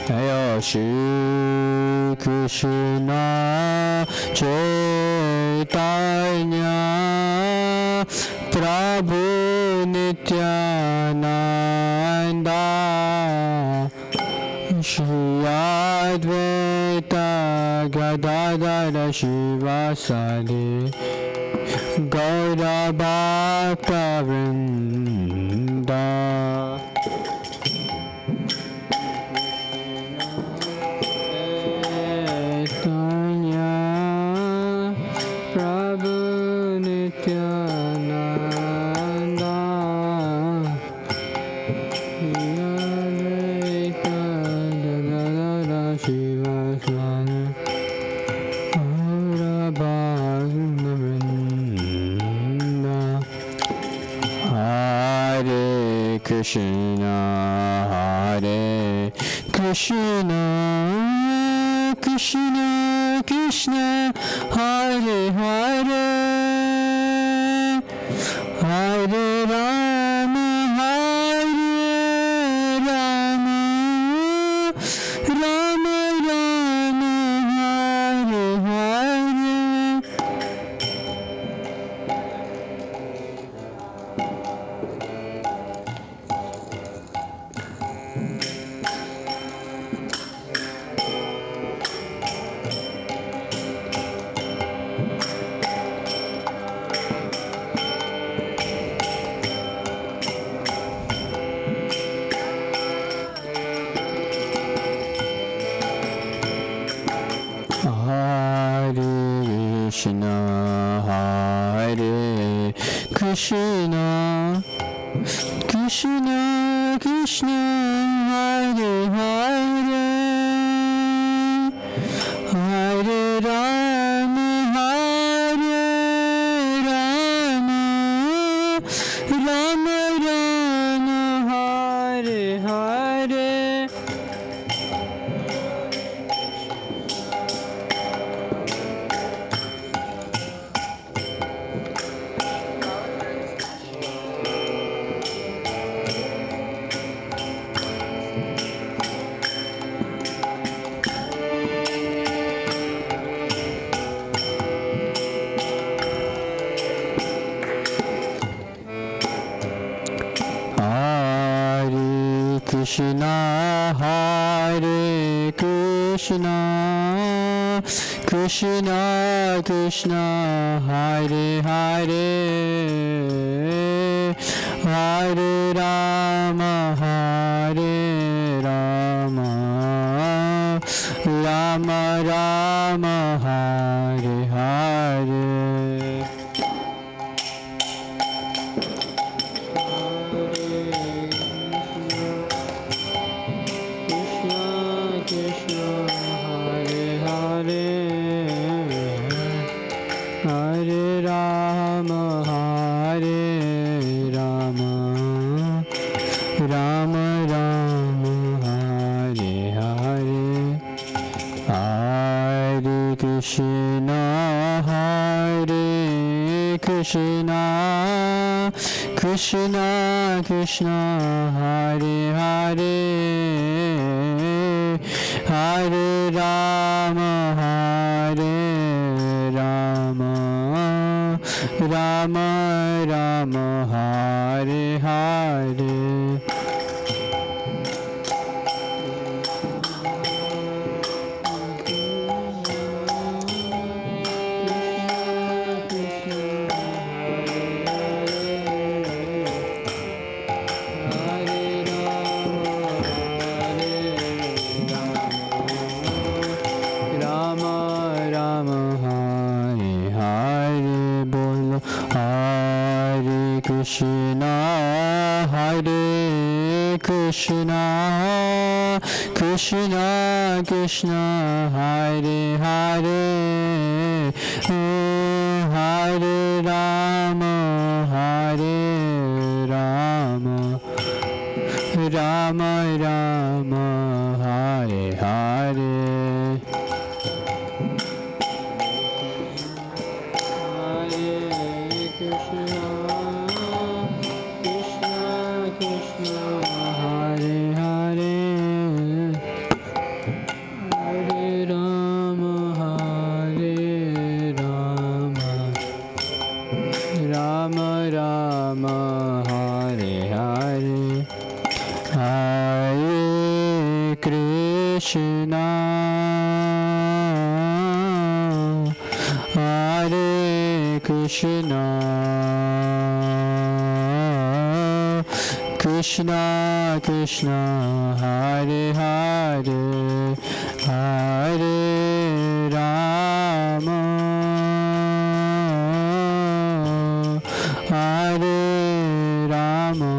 Jaya Shri Krishna Chaitanya Prabhu Nityananda Shri Advaita Gadadara Shivasadi Gaura Bhakta Vrinda Chaitanya Prabhu Nityananda Advaita Gadadara Shivasadi Gaura Bhakta Vrinda Hare Krishna Hare Krishna Krishna Krishna Hare Hare Hare Rama Hare Rama Rama Rama Hare Hare Krishna Krishna Krishna Hare Hare Hare Rama Hare Rama Rama Rama Hare Hare Krishna Hare Krishna Krishna Krishna Hare Hare Hare Rama Hare Rama Rama Rama Hare Hare Krishna Hare Krishna Krishna Krishna Hare Hare Hare Rama Hare Rama Rama Rama Hare Hare Krishna Hare Krishna Krishna Krishna Hare Hare Hare Rama Hare Rama Rama Rama Hare Hare Krishna, Hare Krishna, Krishna Krishna, Hare Hare, Hare Rama, Hare Rama,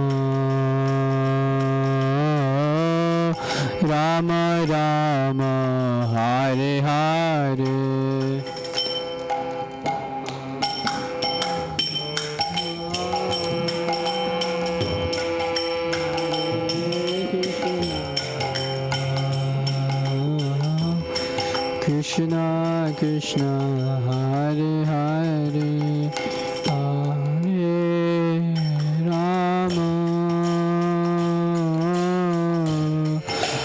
Rama Rama, Hare Hare. Krishna Krishna, Hare Hare, Hare Rama,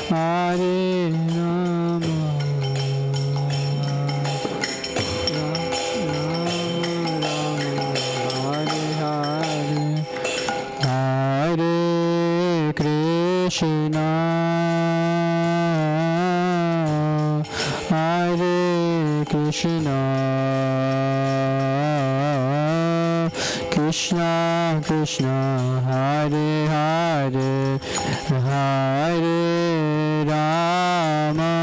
Hare Rama, Hare Hare, Hare Krishna, Hare Krishna, Krishna Krishna, Hare Hare, Hare Rama,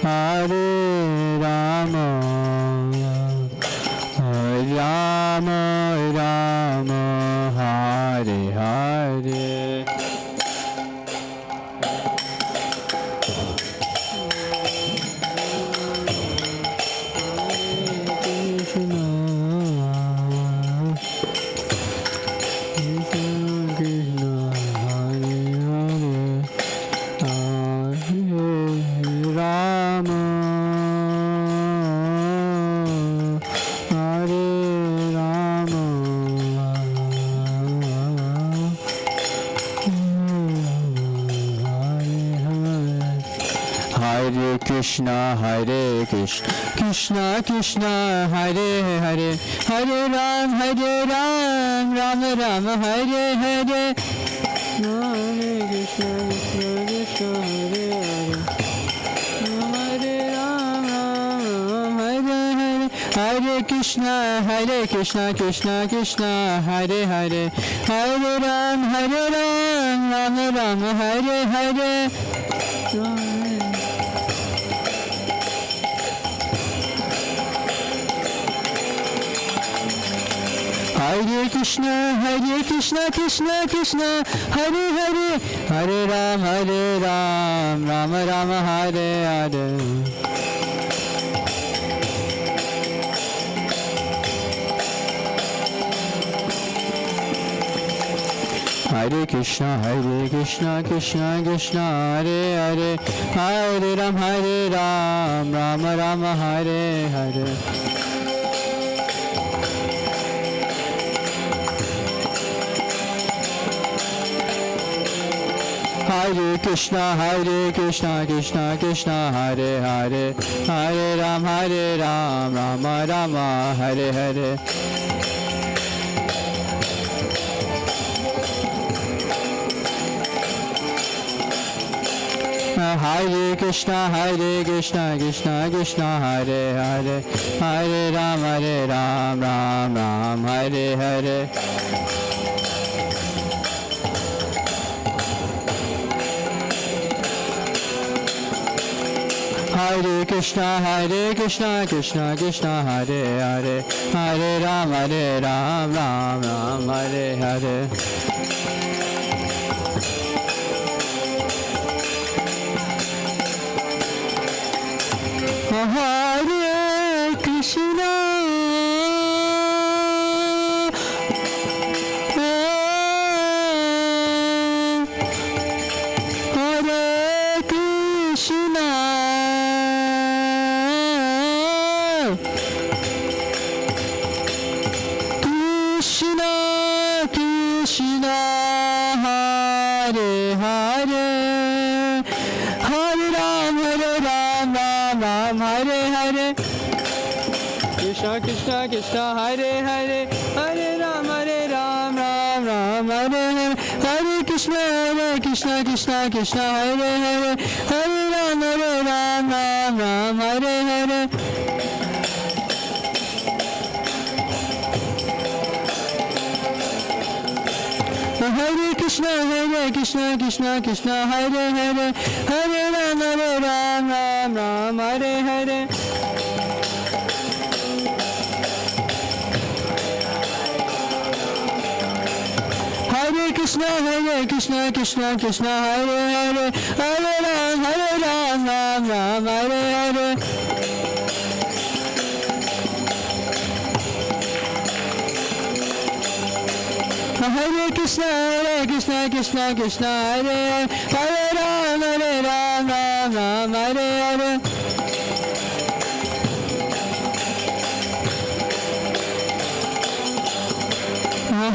Hare Rama, Rama Rama, Hare Hare. Krishna, Hare Krishna, Krishna Krishna, Hare Hare, Hare Ram, Ram Ram, Hare Hare, Hare Krishna, Krishna Krishna, Hare Hare, Hare Krishna, Krishna Krishna, Hare Hare, Hare Ram, Ram Ram, Hare Hare. Hare Krishna, Krishna Krishna, Hare Hare, Hare Ram, Ram Ram, Hare Hare. Hare Krishna, Krishna Krishna, Hare Hare, Hare Ram, Ram Ram, Hare Hare. Hare Krishna, Krishna Krishna, Hare Hare, Hare Ram, Ram Ram, Hare Hare. Hare Krishna, Krishna Krishna, Hare Hare, Hare Ram, Ram Ram, Hare Hare. Hare Krishna, Krishna Krishna, Hare Hare, Hare Ram, Ram Ram, Hare Hare. Hare Krishna, Hare Krishna, Krishna Krishna, Hare Hare, Hare Ram, Ram Hare Hare, Krishna Krishna, Hare Hare, Hare Ram, Ram Ram, Hare Hare, Hare Krishna, Krishna Krishna, Hare Hare, Hare Ram, Ram Ram, Hare Hare. Hare Krishna, Krishna Krishna, Hare Hare, Hare Ram, Ram Ram, Hare Hare. Hare Krishna, Krishna Krishna, Hare Hare, Hare Ram, Ram Ram, Hare Hare. Hare Krishna, Krishna Krishna, Hare Hare, Hare Ram, Ram Hare Hare.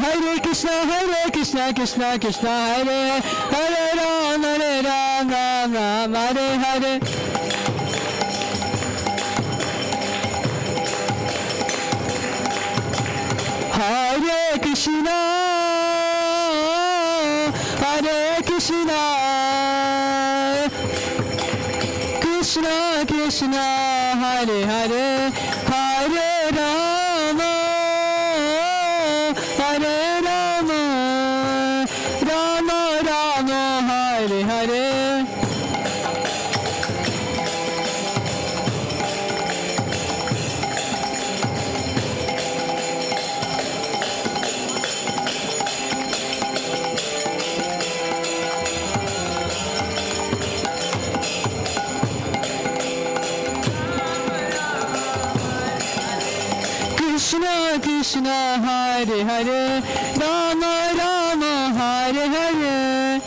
Hare Krishna, Krishna Krishna, Hare Hare, Ram, Ram Hare Hare. Hare Krishna, Krishna Krishna, Hare Hare, Hare Rama, Hare Rama, Rama Rama, Hare Hare. Krishna Krishna, Hare Hare, Rama Rama, Hare Hare.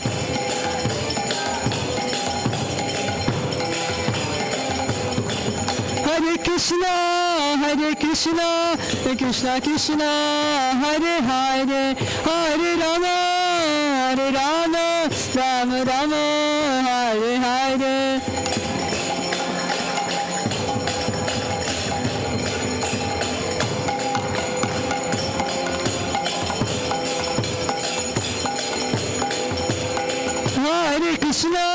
Hare Krishna, Krishna Krishna, Hare Hare, Hare Rama, Rama Rama, Hare Hare. Hare Krishna,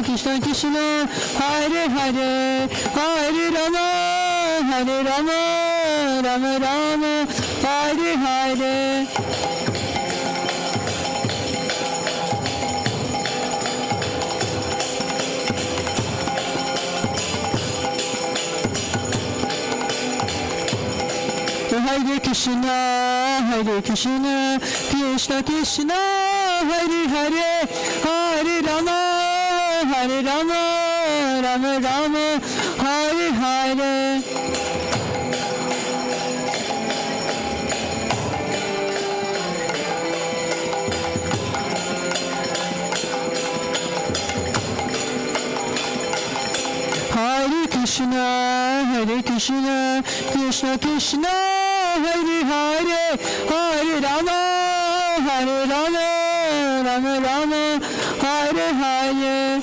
Krishna Krishna, Hare Hare, Hare Rama, Rama Rama, Hare Hare. Hare Krishna, Krishna Krishna, Hare Hare, Hare Rama, Rama Rama, Hare Hare. Hare Krishna, Krishna Krishna, Hare Hare, Hare Rama, Rama Rama, Hare Hare.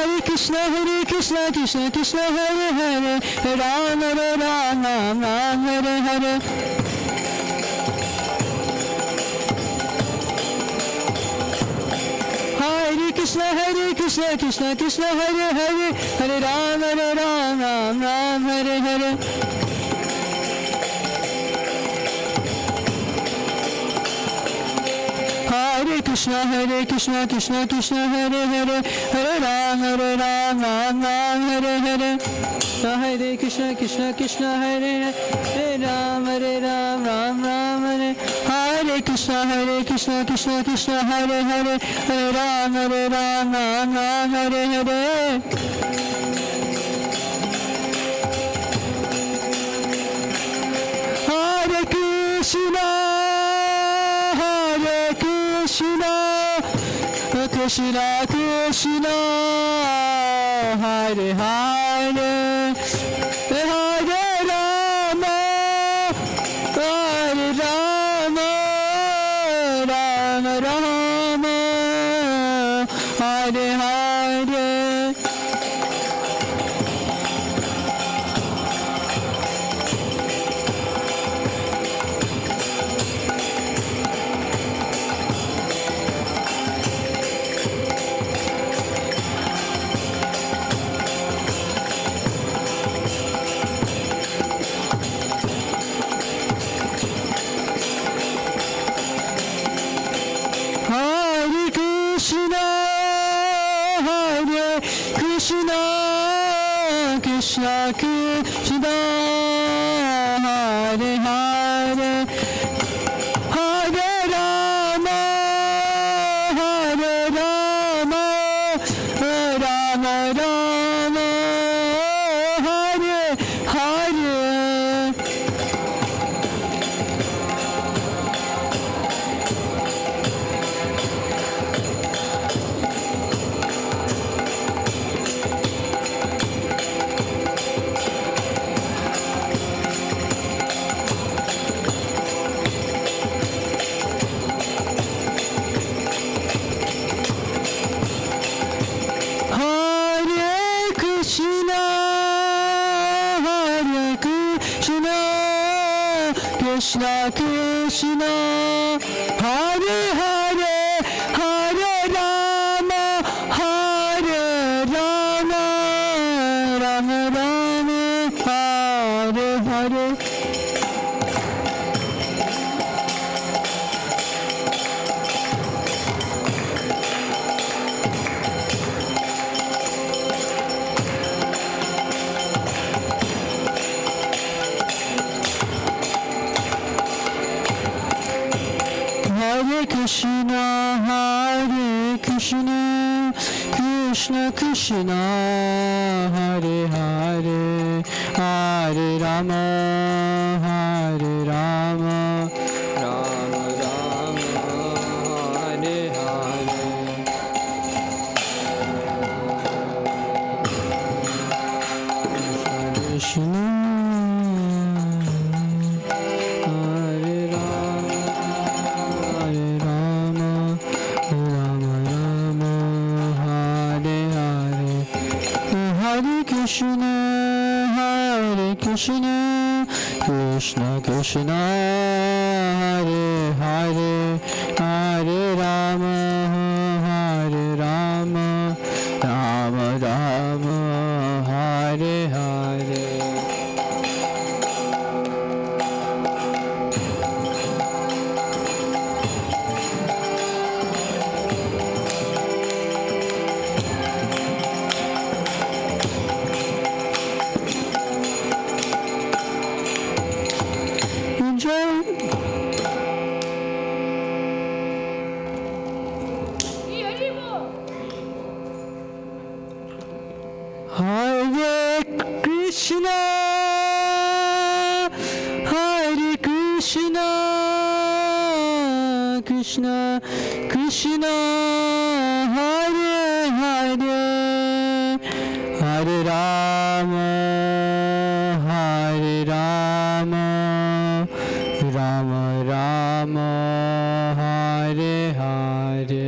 Hare Krishna, Krishna Hare Hare, Rama Rama, Hare Hare. Hare Krishna, Krishna Hare Hare, Hare Rama, Hare Hare. Hare Krishna, Krishna Hare Hare, Hare Rama, Hare Hare. Hare Krishna, Krishna Hare Hare, Rama, Hare. Hare Krishna, Krishna Hare Hare, Hare Rama, Hare Hare. Hare Krishna, Krishna Krishna, Hare Hare, Hare Rama, Rama Rama, Hare Hare. Krishna Krishna, Hare Hare, Hare Rama, Hare Rama, Rama Rama, Hare Hare. Krishna Krishna, Hare Hare, Hare Rama, Hare Rama, Rama Rama, Hare Hare. Hare Krishna, Hare Krishna, Krishna Krishna, Hare Hare, Hare Rama, Hare Rama, Rama Rama, Hare Hare. Krishna Krishna, Hare Krishna, Krishna Krishna, Hare Hare, Hare Rama, Hare Rama, Rama Rama, Hare Hare. Hare Krishna, Hare Krishna, Krishna Krishna, Hare Hare, Hare Rama, Hare Rama, Rama Rama, Hare Hare.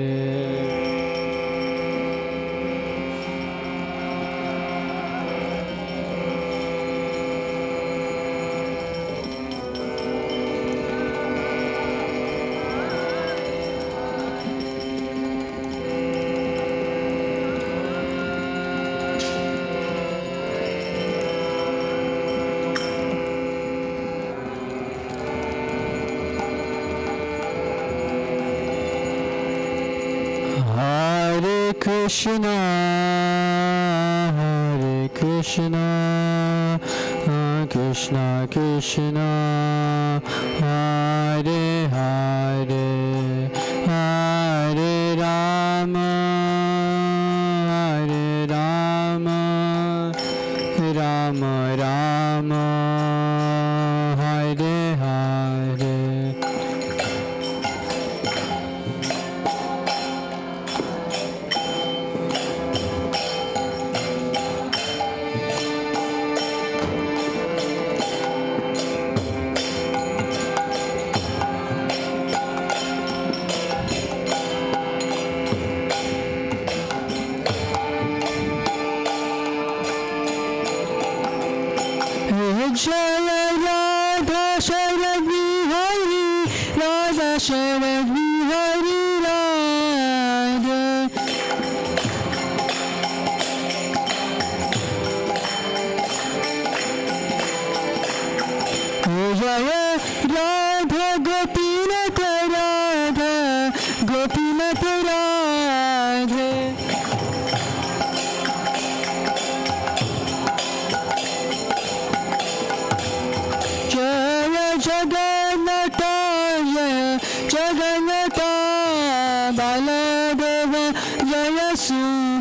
Krishna, Hare Krishna, Krishna Krishna, Hare Hare, Hare Rama, Hare Rama, Rama Rama, Hare Hare.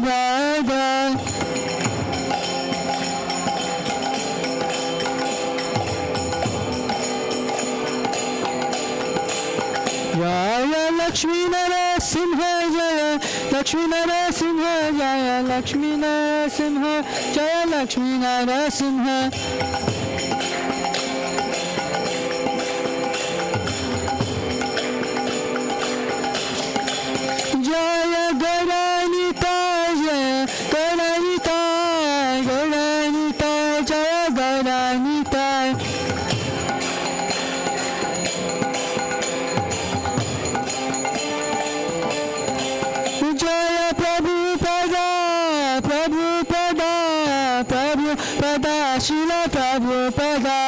Prabhupada. Jaya Lakshmi Narasimha Jaya Lakshmi Narasimha Jaya Lakshmi Narasimha Jaya Lakshmi Narasimha. Jaya Garanita Jaya Garanita Garanita Jaya Garanita. Jaya Prabhupada Prabhupada Prabhupada Srila Prabhupada.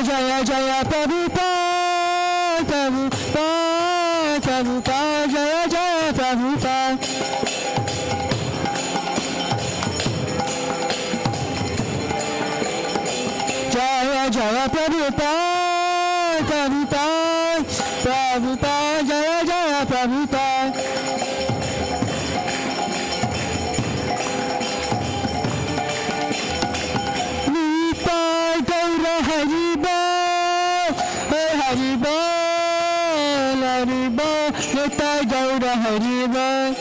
Jaya Jaya Prabhupada Prabhupada Prabhupada Jaya Jaya Prabhupada. Jaya Jaya Prabhupada Prabhupada Prabhupada Jaya Jaya Prabhupada. Nitai Gaura Haribol Haribol Haribol Nitai Gaura Haribol.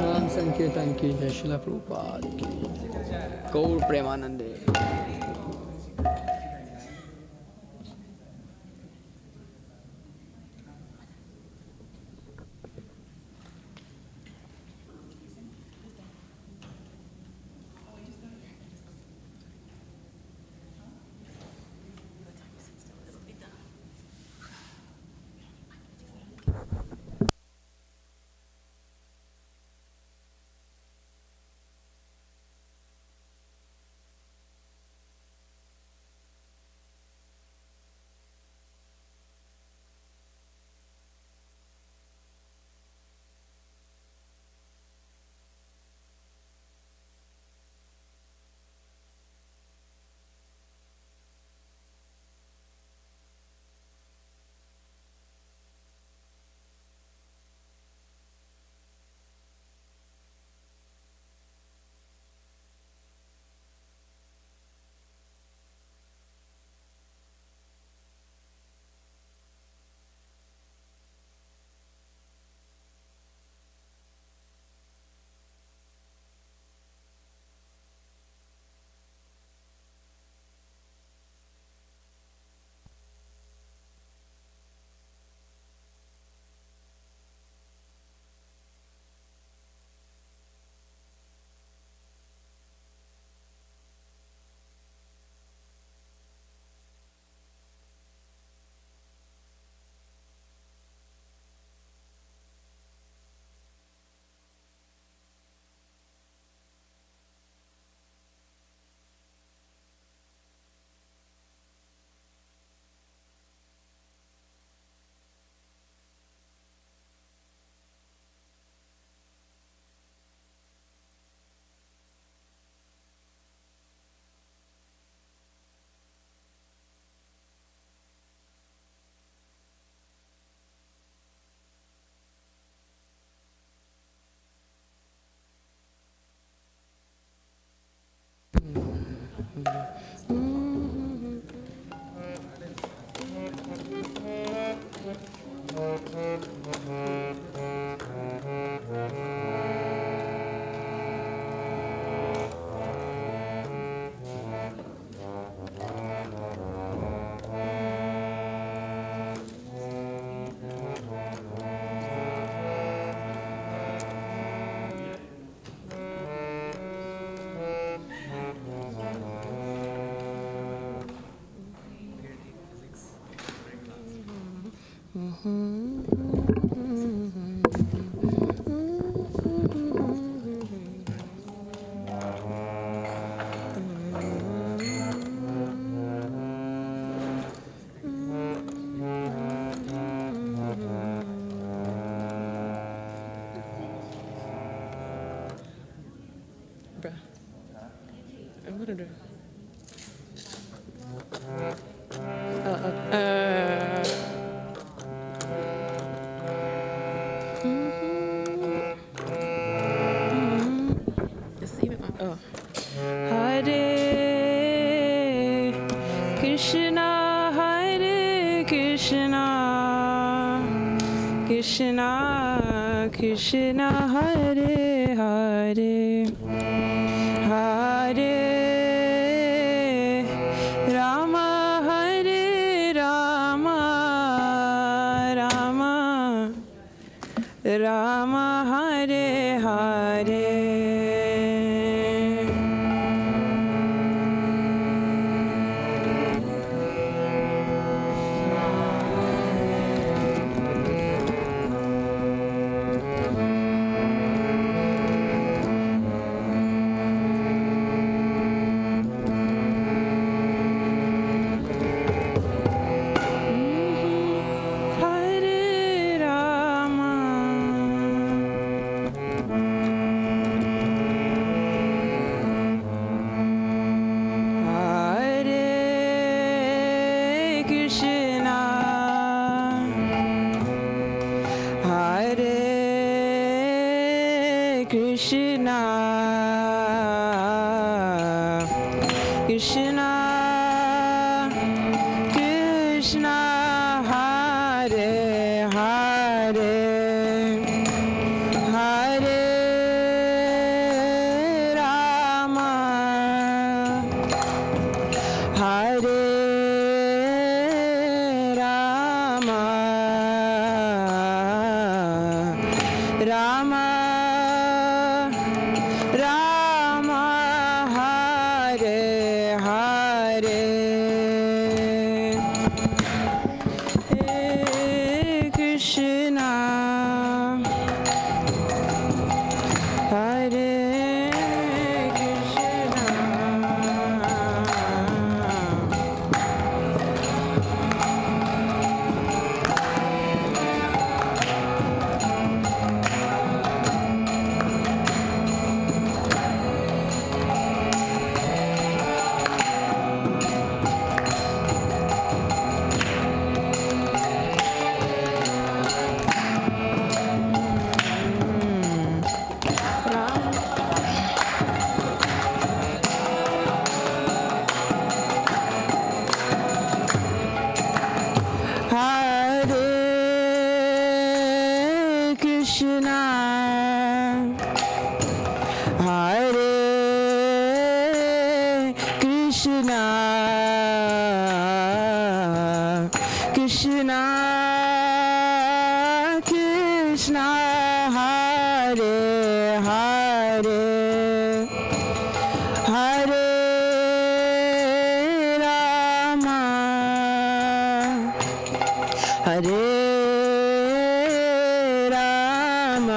नाम संकीर्तन की जय श्रील प्रभुपाद की गौर प्रेमानंदे. I'm gonna do it. Just even. Oh. Hare Krishna, Hare Krishna, Krishna Krishna, Hare Hare, Hare Rama, Hare Rama, Rama Rama, Hare Hare. Hare Rama, Hare Krishna, Hare Krishna, Krishna Krishna, Hare Hare, Hare Rama, Hare Rama, Rama Rama, Hare Hare. Hare Krishna, Hare Krishna, Hare Krishna, Hare Krishna, Krishna Krishna, Hare Hare, Hare Rama, Hare Rama,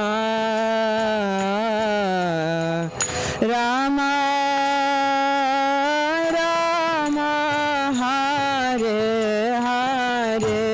Rama Rama, Hare Hare.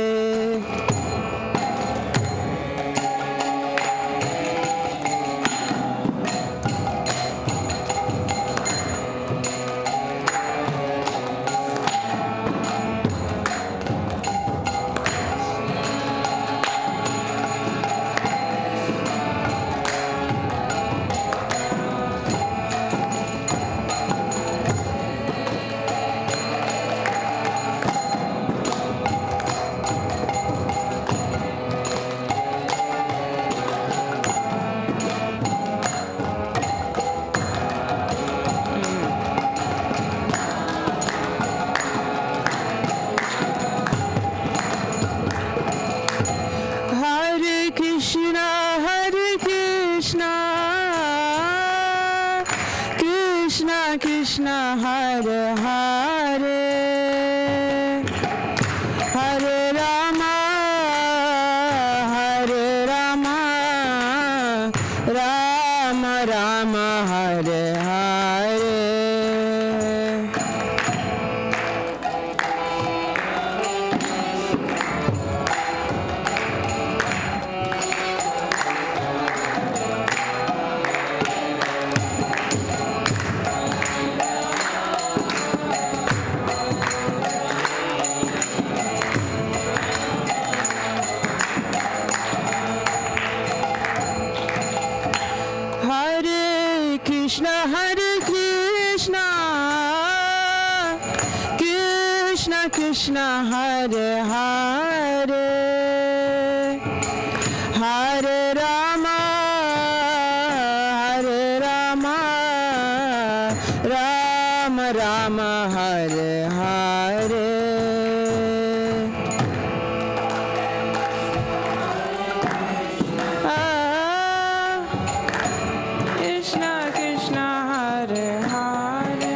Krishna, Hare Hare, Hare Rama, Hare Rama, Rama Rama, Hare Hare. Krishna, Hare Krishna, Krishna Krishna, Hare Hare, Hare Rama, Hare Rama, Rama Rama, Hare Hare. Krishna Krishna, Hare Hare.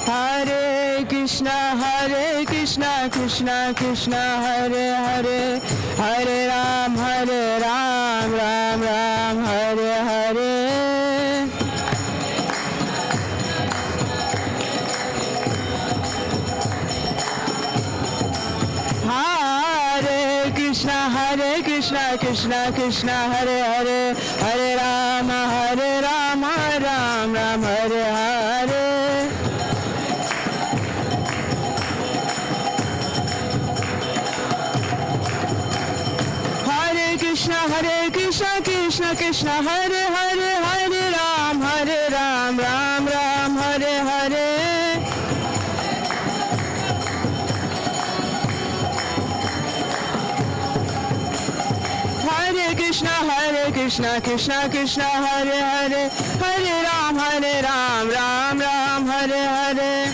Hare Krishna, Hare Krishna, Krishna Krishna, Hare Hare, Hare Rama, Hare Rama, Rama Rama, Hare Hare. Hare Krishna, Krishna Krishna, Hare Hare, Hare Ram, Ram Ram, Hare Hare. Hare Krishna, Krishna Krishna, Hare Hare, Hare Ram, Ram Ram, Hare Hare. Krishna, Krishna Krishna, Hare Hare, Hare Ram, Ram Ram, Hare Hare. Hare Krishna, Krishna Krishna, Hare Hare, Hare Ram, Ram Ram, Hare Hare.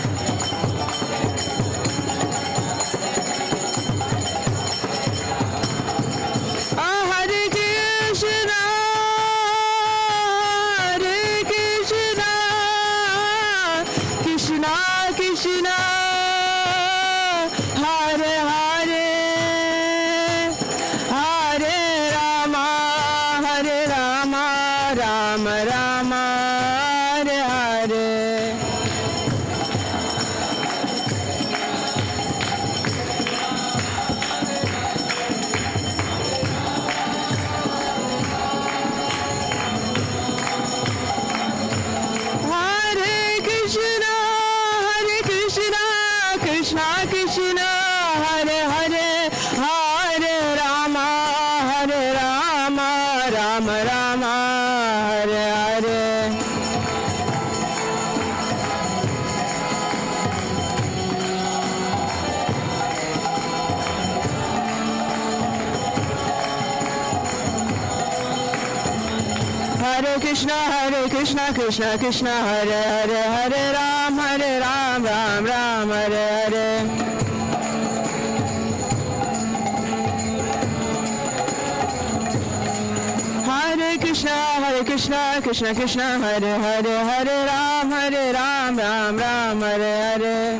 Krishna, Hare Hare, Hare Rama, Rama Rama, Hare Hare. Krishna Krishna, Hare Hare, Hare Rama, Rama Rama, Hare Hare. Hare Krishna, Krishna Krishna, Hare Hare, Hare Ram, Ram Ram, Hare Hare. Hare Krishna, Krishna Krishna, Hare Hare, Hare Ram, Ram Ram, Hare Hare.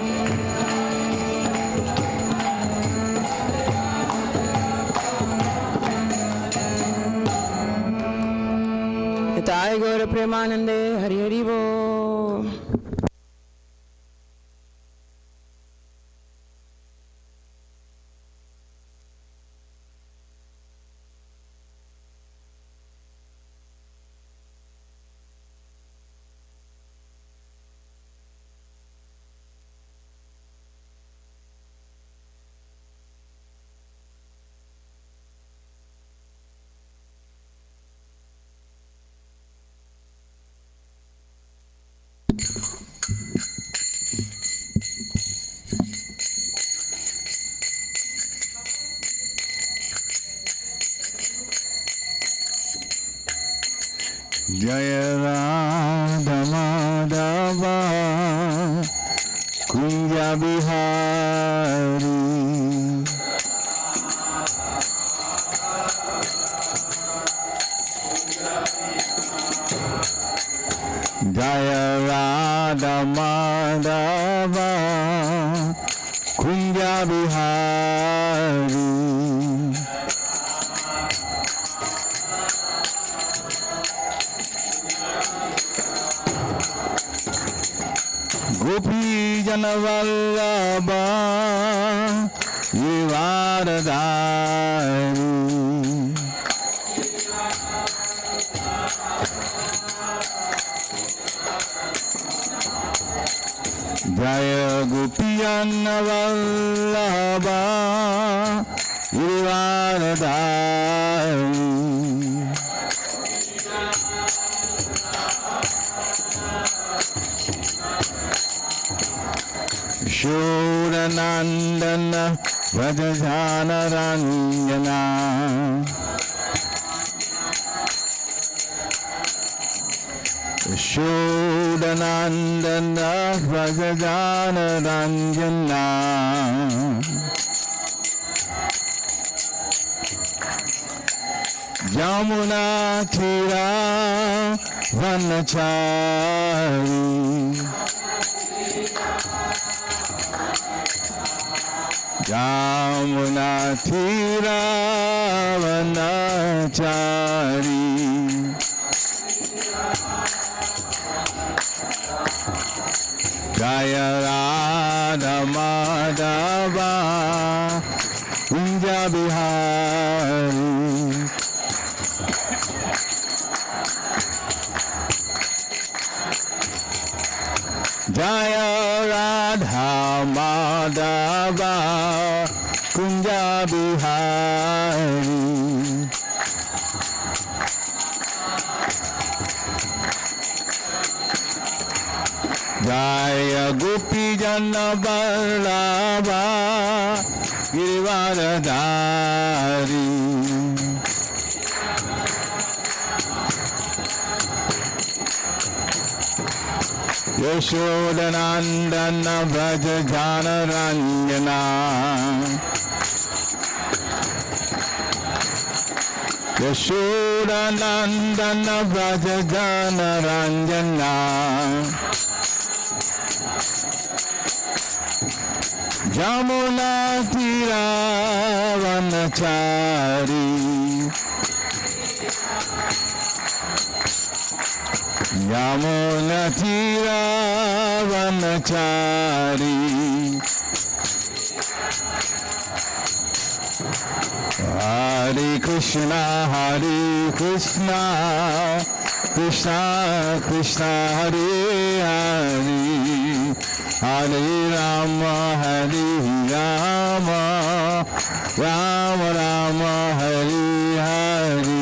Nitai Gaur Premanande, Hari Hari Bo. Jaya Radha Madhava Kunja Bihari Jaya Radha Madhava Kunja Bihari Gopi Janavallabha Vivaradari Jaya Gopi Janavallabha Vivaradari Shodanandana Vrajajana Ranjana Shodanandana Vrajajana Ranjana Yamuna Thira Vanachari Yamuna Thira Vanachari Jaya Radha Madhava Kunja Bihari Jaya Radha Madhava Kunja Bihari Jaya Gopi Jana Vallabha Girivaradari Yashodanandana Vrajajana Ranjana Yashodanandana Vrajajana Ranjana Jamuna Tira Vanachari Yamuna Tira Vanachari Hare Krishna Krishna Krishna Hare Hare Hare Rama Rama Rama Hare Hare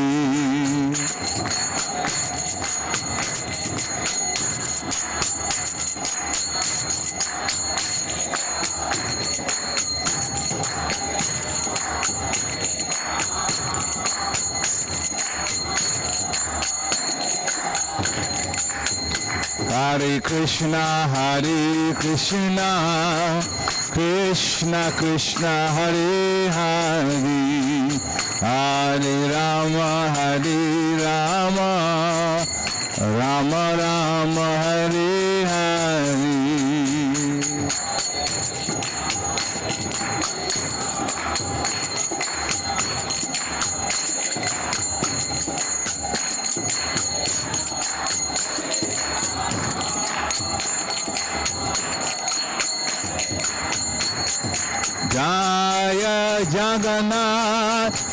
Hare Krishna Krishna Krishna Hare Hare Hare Rama Rama Rama Hare Hare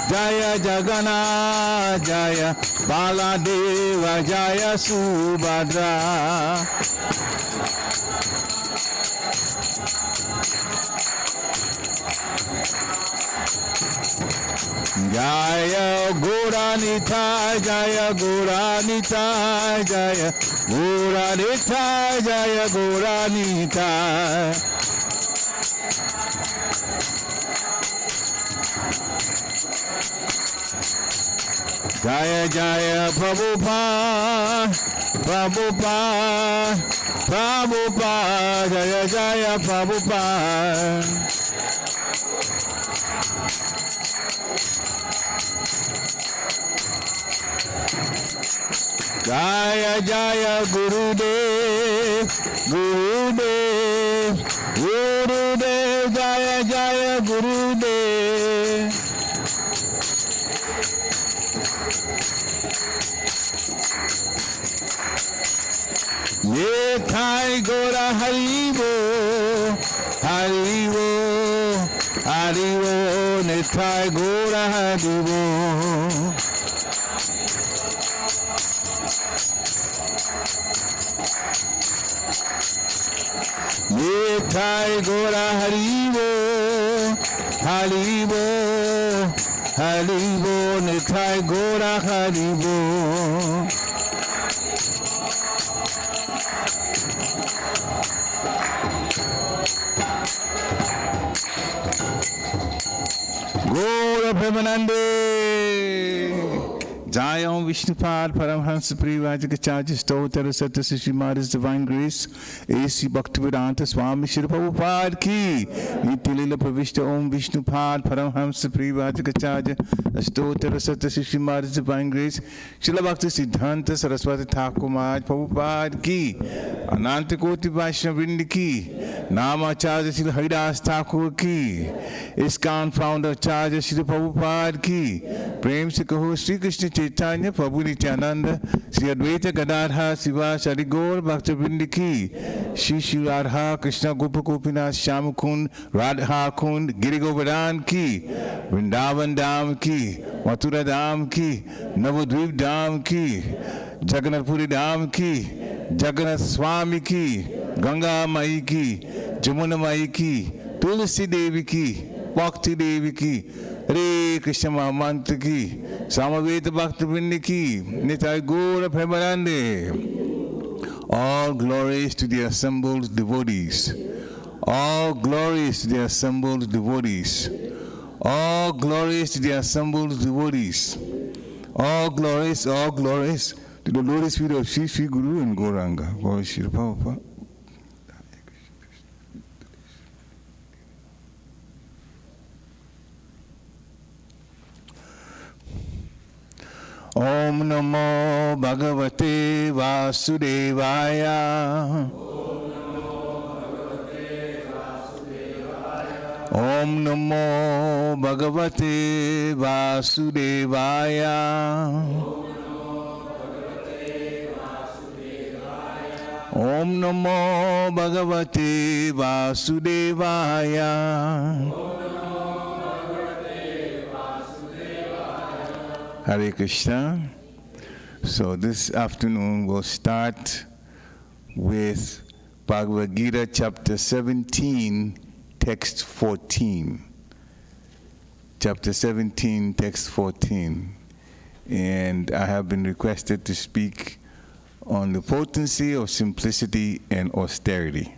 Jaya Jagannath Jaya Baladeva Jaya Subhadra Jaya Gauranitha Jaya Gauranitha Jaya Gauranitha Jaya Gauranitha Jaya Jaya Prabhupada Prabhupada, Prabhupada, Jaya Jaya Prabhupada. Jaya Jaya Gurudev, Gurudev, Gurudev, Jaya Jaya Gurudev. Nithai Gora Haribo, Haribo, Haribo, Nithai Gora Haribo. Nithai Gora Haribo, Haribo, Haribo, Nithai Gora Haribo. Gora Premanande. Jai Om Vishnupad Paramhansa Privajikacharya Stotra Satya Sri Maharaj's Divine Grace A.C. Bhaktivedanta Swami Shri Prabhupada Ki Nitilila Pravishta Om Vishnupad Paramhansa Privajikacharya Stotra Satya Sri Maharaj's Divine Grace Srila Bhakti Siddhanta Saraswati Thakur Maharaj Prabhupada Ki Ananta Koti Vaishnava Vrinda Ki Namacharya Sri Haridas Thakur Ki ISKCON founder Acharya Sri Prabhupada Ki Prem Se Kaho Sri Krishna Chaitanya Prabhu Nityananda Sri Advaita Gadadha Siva Shari Gaur Bhaktivinoda Ki Shri Shri Radha Krishna Gopa Gopinath Shyam Kund Radha Kund Giri Govardhan Ki Vrindavan Dham Ki Mathura Dham Ki Navadvip Dham Ki Jagannath Puri Dham Ki Jagannath Swami Ki Ganga Mai Ki Jamuna Mai Ki Tulsi Devi Ki Bhakti Devi Ki Hare Krishna Mahamantra Ki Samaveta Bhakti Vrinda Ki Nitai Gaura Premanande. All glories to the assembled devotees. All glories to the assembled devotees. All glories to the assembled devotees. All glories to the lotus feet of Sri Sri Guru and Gauranga. Bhava Shri Prabhupada. Om Namo Bhagavate Vasudevaya. Om Namo Bhagavate Vasudevaya. Om Namo Bhagavate Vasudevaya. Hare Krishna. So this afternoon we'll start with Bhagavad-Gita chapter 17, text 14. Chapter 17, text 14. And I have been requested to speak on the potency of simplicity and austerity.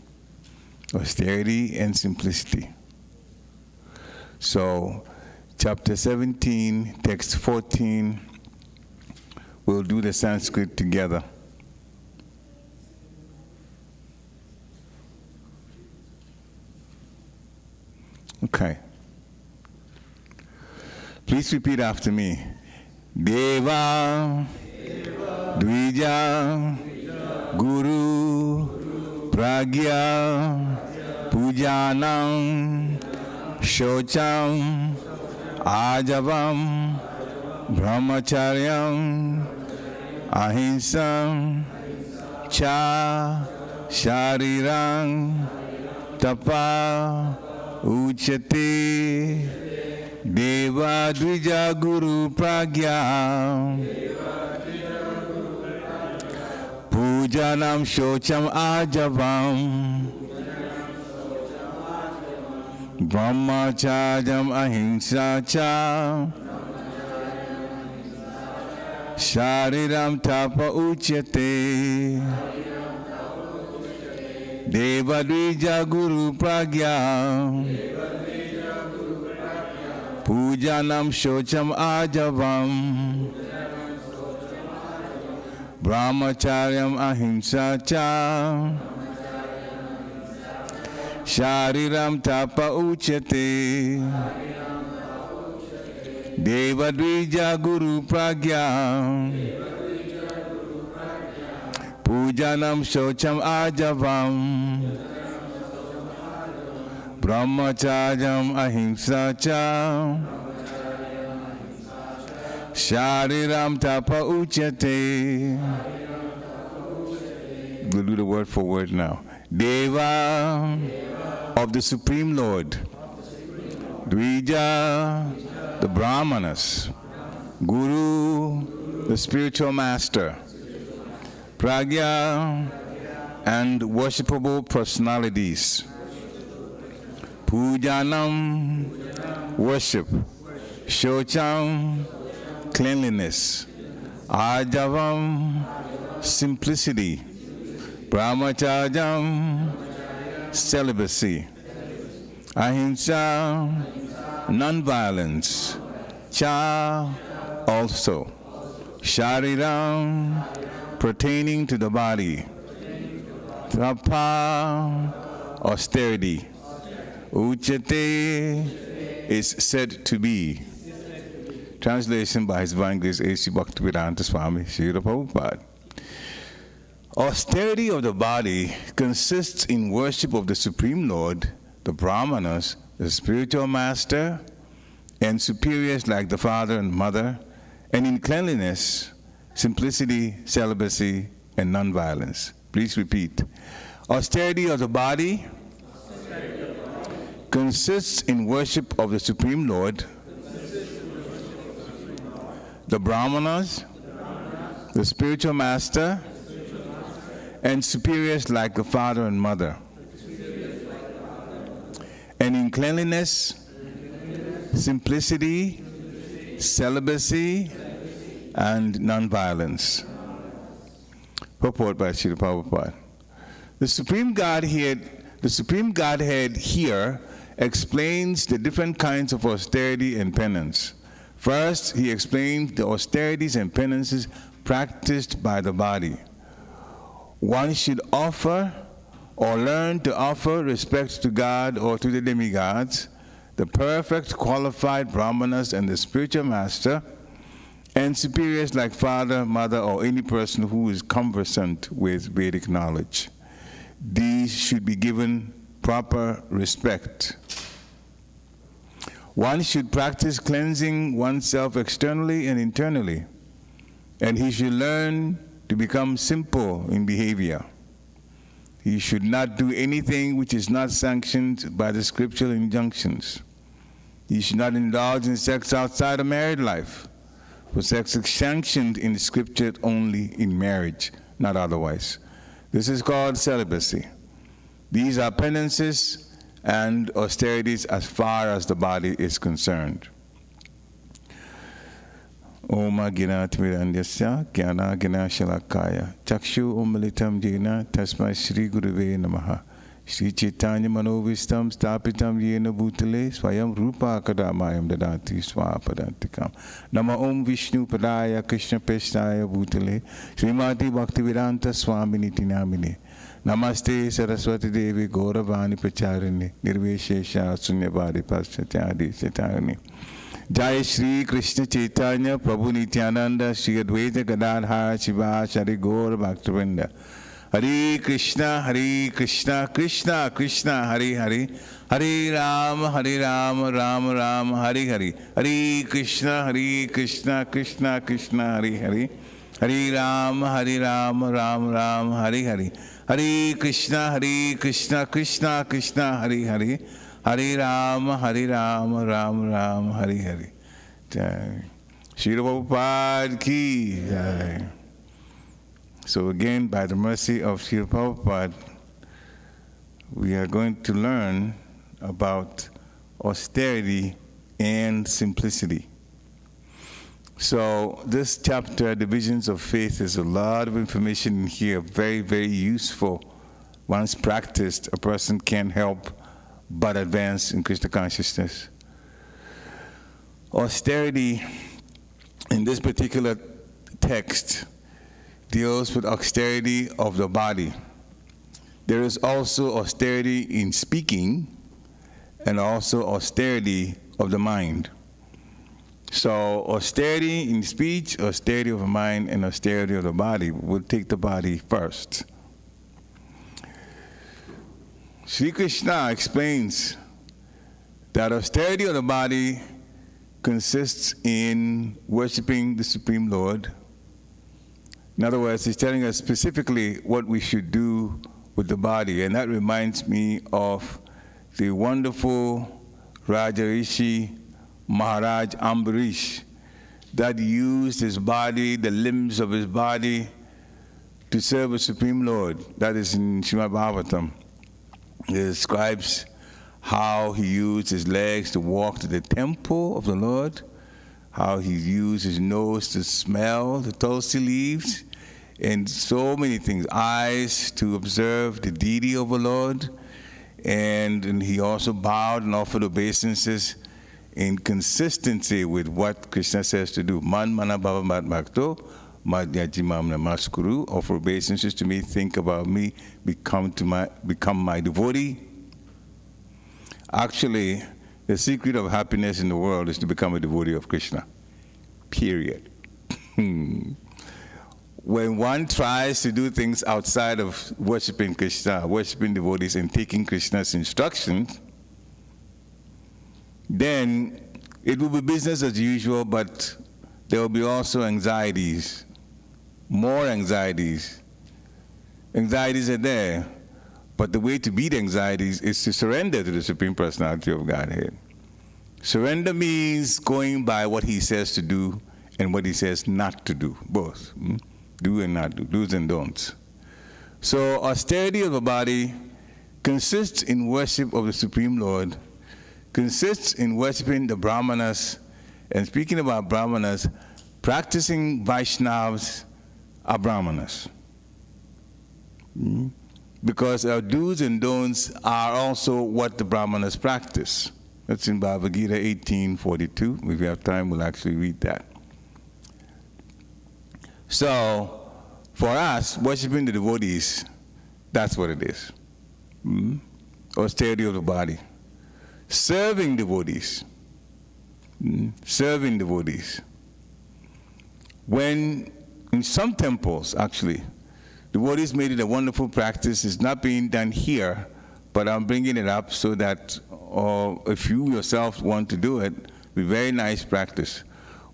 Austerity and simplicity. So, chapter 17, text 14, we'll do the Sanskrit together. Okay. Please repeat after me. Deva, Dvija, Guru, Pragya, Pujanam, Shocham, Ajavam, Brahmacharyam, Ahinsam, Cha, Sharirang, Tapa, Uchate, Deva Dvija Guru Pragya, Pujanam Shocham Ajavam, Brahmacharyam Ahimsa Cha, Shariram Tapa Uchyate, Deva Dvija Guru Pragya, Pujanam Shocham Ajavam, Brahmacharyam ahimsa cha Shariram tapa uchate Devadvija guru pragya Pujanam shocham ajavam Brahmacharyam ahimsa cha Shariram tapa uchate. We'll do the word for word now. Deva of the Supreme Lord. Dvija, the Brahmanas. Guru, the spiritual master. Pragya, and worshipable personalities. Pujanam, worship. Shocham, cleanliness. Ajavam, simplicity. Brahmacharjam, celibacy. Ahimsa, non-violence. Cha, also. Shariram, pertaining to the body. Tapa, austerity. Uchate is said to be. Translation by His Divine Grace A.C. Bhaktivedanta Swami Srila Prabhupada. Austerity of the body consists in worship of the Supreme Lord, the Brahmanas, the spiritual master, and superiors like the father and mother, and in cleanliness, simplicity, celibacy, and non-violence. Please repeat. Austerity of the body consists in worship of the Supreme Lord, the Brahmanas, the spiritual master, and superiors like the father and mother. And in cleanliness, simplicity, celibacy, and non-violence. Purport by Srila Prabhupada. The Supreme Godhead here explains the different kinds of austerity and penance. First, he explains the austerities and penances practiced by the body. One should offer or learn to offer respect to God or to the demigods, the perfect qualified brahmanas and the spiritual master, and superiors like father, mother, or any person who is conversant with Vedic knowledge. These should be given proper respect. One should practice cleansing oneself externally and internally, and he should learn to become simple in behavior. He should not do anything which is not sanctioned by the scriptural injunctions. He should not indulge in sex outside of married life, for sex is sanctioned in the scripture only in marriage, not otherwise. This is called celibacy. These are penances and austerities as far as the body is concerned. Oma Gina Tmirandasya Gyana Gina Shalakaya Chakshu Umalitam Jena Tasmai Shri Guruve Namaha Shri Chaitanya Manovistam Stapitam Yena Bhutale Swayam Rupa Kadamayam Dadati Swapadantikam Nama Om Vishnu Padaya Krishna Peshtaya Bhutale Srimati Bhaktivedanta Swami Nitinamini Namaste Saraswati Devi Gauravani Pracharini Nirveshesha Sunyavadi Paschatadi Chaitani Jai Shri Krishna Chaitanya Prabhu Nityananda Shri Advaita Gadadhara Shiva Shri Gaur Bhaktivinoda Hare Krishna Krishna Krishna Hare Hare Hare Rama Rama Rama Hare Hare Hare Krishna Krishna Krishna Hare Hare Hare Rama Rama Rama Hare Hare Hare Krishna Krishna Krishna Hare Hare Hare Rama Rama Rama Hare Hare. Jai. Srila Prabhupada ki Jai. So again, by the mercy of Srila Prabhupada, we are going to learn about austerity and simplicity. So this chapter, Divisions of Faith, is a lot of information in here, very, very useful. Once practiced, a person can't help but advance in Krishna consciousness. Austerity in this particular text deals with austerity of the body. There is also austerity in speaking and also austerity of the mind. So austerity in speech, austerity of the mind, and austerity of the body. We'll take the body first. Sri Krishna explains that austerity of the body consists in worshiping the Supreme Lord. In other words, he's telling us specifically what we should do with the body, and that reminds me of the wonderful Rajarishi Maharaj Ambarish that used his body, the limbs of his body, to serve the Supreme Lord. That is in Srimad Bhagavatam. It describes how he used his legs to walk to the temple of the Lord, how he used his nose to smell the tulsi leaves, and so many things, eyes to observe the deity of the Lord, and he also bowed and offered obeisances in consistency with what Krishna says to do. Man mana bhava mat bhakto, madhyajimam namaskuru, offer obeisances to me, think about me, become my devotee. Actually, the secret of happiness in the world is to become a devotee of Krishna. Period. When one tries to do things outside of worshiping Krishna, worshiping devotees, and taking Krishna's instructions, then it will be business as usual, but there will be also anxieties, more anxieties. Anxieties are there, but the way to beat anxieties is to surrender to the Supreme Personality of Godhead. Surrender means going by what he says to do and what he says not to do, both. Do and not do, do's and don'ts. So austerity of the body consists in worship of the Supreme Lord, consists in worshiping the Brahmanas, and speaking about Brahmanas, practicing Vaishnavas are Brahmanas. Because our do's and don'ts are also what the Brahmanas practice. That's in Bhagavad-Gita 18:42. If we have time, we'll actually read that. So, for us, worshiping the devotees, that's what it is. Austerity of the body. Serving devotees. Serving devotees. When, in some temples, actually, devotees made it a wonderful practice. It's not being done here, but I'm bringing it up so that if you yourself want to do it, be very nice practice.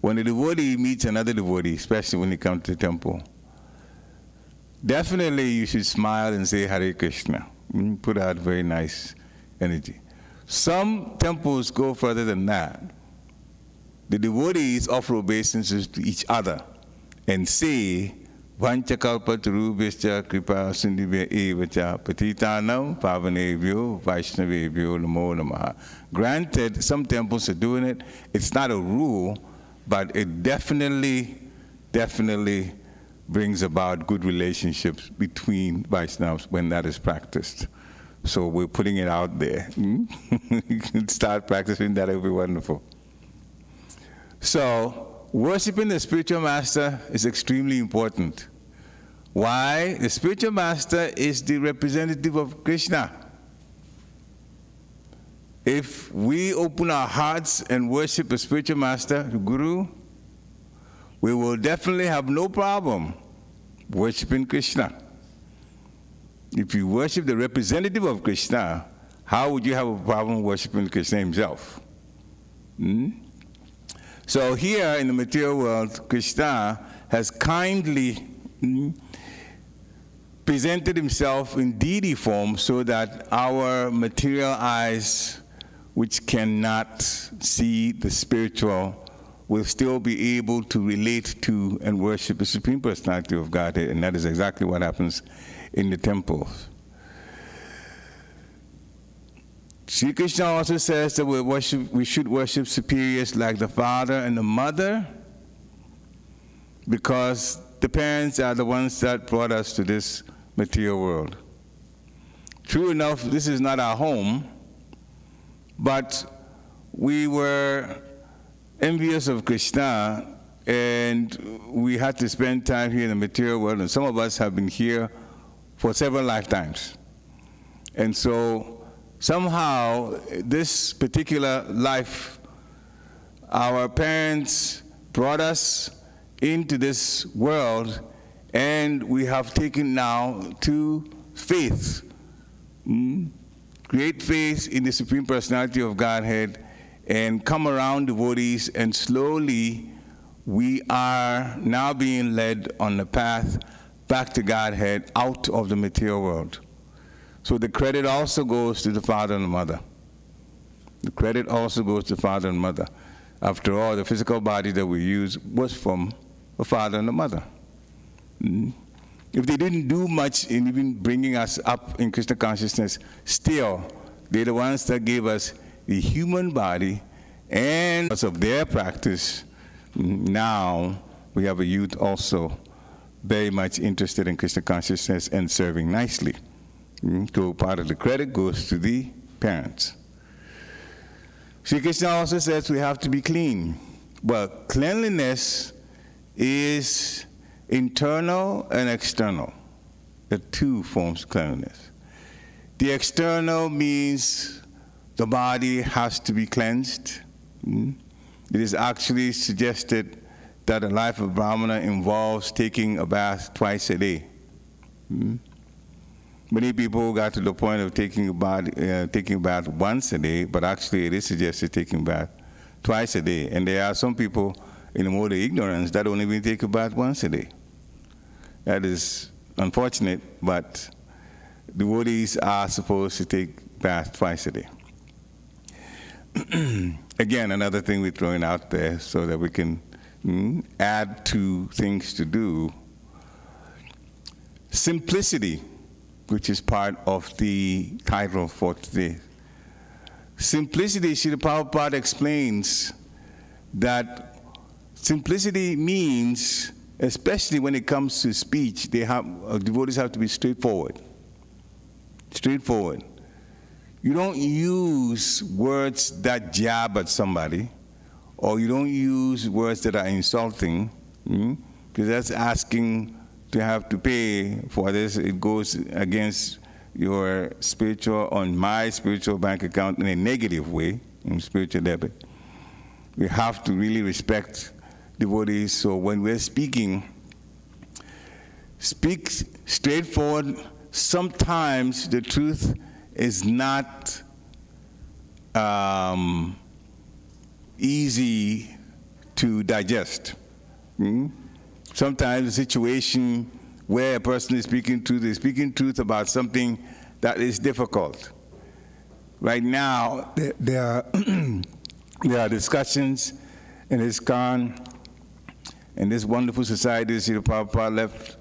When a devotee meets another devotee, especially when you come to the temple, definitely you should smile and say Hare Krishna. Put out very nice energy. Some temples go further than that. The devotees offer obeisances to each other and say, Vanchakalpa Tarubhishcha Kripa Sindhibhya Evacha Patitanam Pavanebhyo Vaishnavebhyo Namo Namaha. Granted, some temples are doing it. It's not a rule, but it definitely brings about good relationships between Vaishnavas when that is practiced. So we're putting it out there. You can start practicing that, it will be wonderful. So, worshiping the spiritual master is extremely important. Why? The spiritual master is the representative of Krishna. If we open our hearts and worship the spiritual master, the Guru, we will definitely have no problem worshiping Krishna. If you worship the representative of Krishna, how would you have a problem worshiping Krishna himself? So here in the material world, Krishna has kindly presented himself in deity form so that our material eyes, which cannot see the spiritual, will still be able to relate to and worship the Supreme Personality of Godhead, and that is exactly what happens in the temples. Sri Krishna also says that we should worship superiors like the father and the mother, because the parents are the ones that brought us to this material world. True enough, this is not our home, but we were envious of Krishna And we had to spend time here in the material world, and some of us have been here for several lifetimes. And so somehow this particular life, our parents brought us into this world, and we have taken now to faith. Great faith in the Supreme Personality of Godhead, and come around devotees, and slowly we are now being led on the path back to Godhead, out of the material world. So the credit also goes to the father and the mother. The credit also goes to the father and mother. After all, the physical body that we use was from the father and the mother. If they didn't do much in even bringing us up in Krishna consciousness, still, they're the ones that gave us the human body, and because of their practice, now we have a youth also very much interested in Krishna consciousness and serving nicely. So part of the credit goes to the parents. Sri Krishna also says we have to be clean. Well, cleanliness is internal and external. The two forms of cleanliness. The external means the body has to be cleansed. It is actually suggested that a life of Brahmana involves taking a bath twice a day. Many people got to the point of taking a bath once a day, but actually it is suggested taking a bath twice a day. And there are some people in the mode of ignorance that don't even take a bath once a day. That is unfortunate, but devotees are supposed to take bath twice a day. Again, another thing we're throwing out there so that we can add to things to do. Simplicity, which is part of the title for today. Simplicity, Srila Prabhupada explains that simplicity means, especially when it comes to speech, devotees have to be straightforward. Straightforward. You don't use words that jab at somebody, or you don't use words that are insulting, because that's asking to have to pay for this. It goes against your spiritual, on my spiritual bank account in a negative way, in spiritual debit. We have to really respect devotees, so when we're speaking, speak straightforward. Sometimes the truth is not easy to digest. Sometimes a situation where a person is speaking truth about something that is difficult. Right now, there are discussions in ISKCON, and this wonderful society that Srila Prabhupada left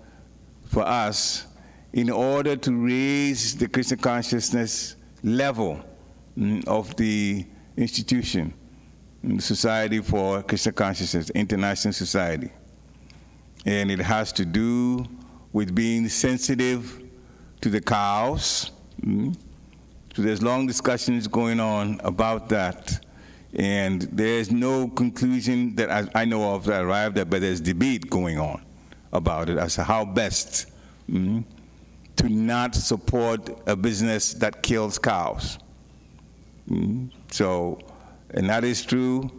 for us, in order to raise the Krishna consciousness level of the institution, the Society for Krishna Consciousness, International Society. And it has to do with being sensitive to the cows. So there's long discussions going on about that. And there's no conclusion that I know of that arrived at, but there's debate going on about it as to how best to not support a business that kills cows. So, and that is true,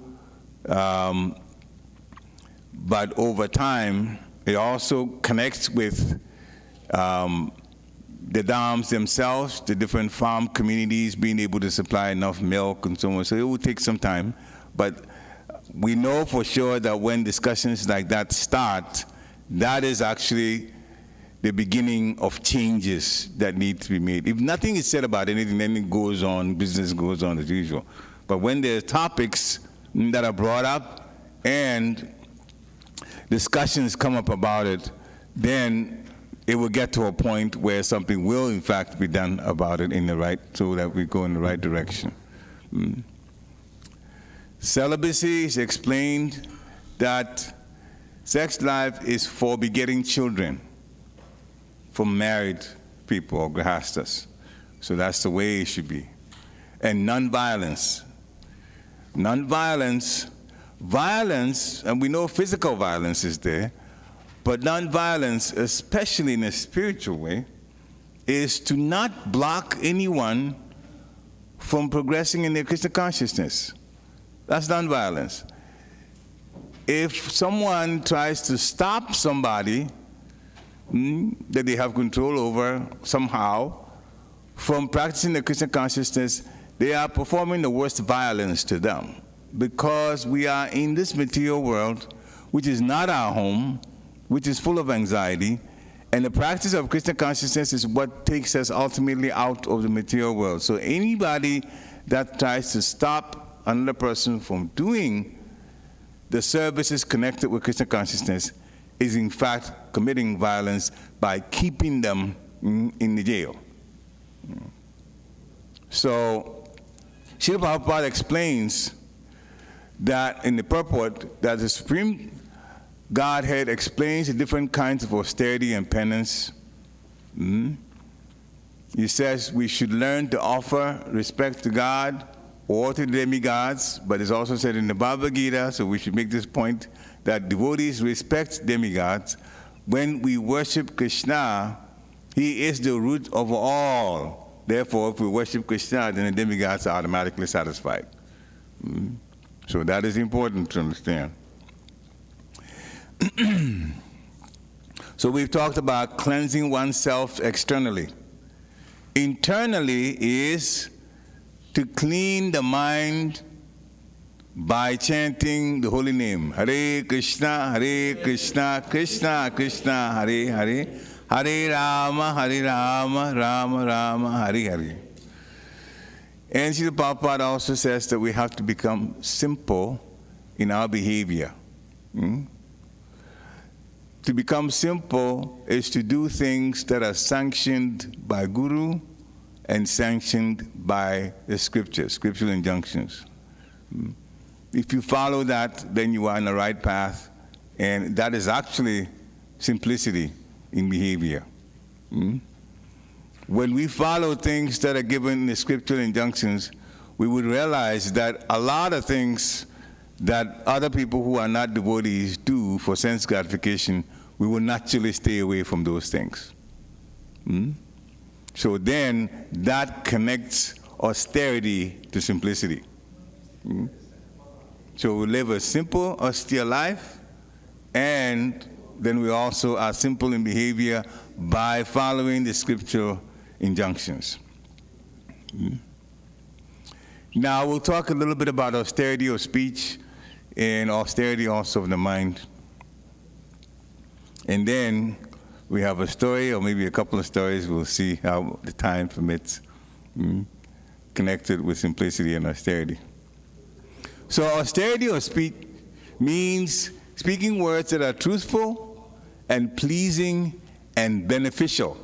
but over time, it also connects with the dams themselves, the different farm communities being able to supply enough milk and so on. So it will take some time, but we know for sure that when discussions like that start, that is actually the beginning of changes that need to be made. If nothing is said about anything, then it goes on, business goes on as usual. But when there are topics that are brought up and discussions come up about it, then it will get to a point where something will in fact be done about it in the right, so that we go in the right direction. Celibacy is explained that sex life is for begetting children from married people or grihastas. So that's the way it should be. And non-violence. Non-violence, violence, and we know physical violence is there, but non-violence, especially in a spiritual way, is to not block anyone from progressing in their Krishna consciousness. That's non-violence. If someone tries to stop somebody that they have control over somehow from practicing the Krishna consciousness, they are performing the worst violence to them, because we are in this material world, which is not our home, which is full of anxiety, and the practice of Krishna consciousness is what takes us ultimately out of the material world. So anybody that tries to stop another person from doing the services connected with Krishna consciousness is in fact committing violence by keeping them in the jail. So Srila Prabhupada explains that in the purport that the Supreme Godhead explains the different kinds of austerity and penance. He says we should learn to offer respect to God or to the demigods, but it's also said in the Bhagavad-Gita, so we should make this point, that devotees respect demigods. When we worship Krishna, he is the root of all. Therefore, if we worship Krishna, then the demigods are automatically satisfied. So that is important to understand. So we've talked about cleansing oneself externally. Internally is to clean the mind by chanting the holy name. Hare Krishna, Krishna Krishna, Hare Hare, Hare Rama, Rama Rama, Hare Hare. And Srila Prabhupada also says that we have to become simple in our behavior. To become simple is to do things that are sanctioned by Guru and sanctioned by the scriptural injunctions. If you follow that, then you are on the right path, and that is actually simplicity in behavior. When we follow things that are given in the scriptural injunctions, we would realize that a lot of things that other people who are not devotees do for sense gratification, we will naturally stay away from those things. So then that connects austerity to simplicity. So we live a simple, austere life, and then we also are simple in behavior by following the scriptural injunctions. Now we'll talk a little bit about austerity of speech and austerity also of the mind. And then we have a story, or maybe a couple of stories, we'll see how the time permits, connected with simplicity and austerity. So austerity of speech means speaking words that are truthful and pleasing and beneficial.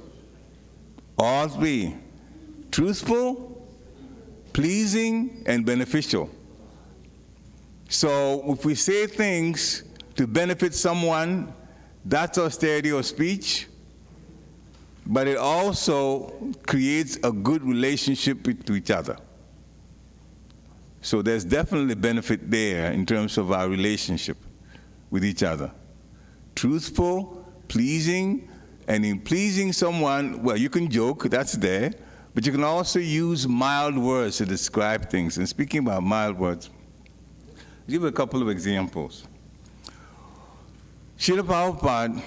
All three: truthful, pleasing, and beneficial. So if we say things to benefit someone, that's austerity of speech, but it also creates a good relationship to each other. So there's definitely benefit there in terms of our relationship with each other. Truthful, pleasing, and in pleasing someone, well, you can joke, that's there, but you can also use mild words to describe things. And speaking about mild words, I'll give a couple of examples. Srila Prabhupada,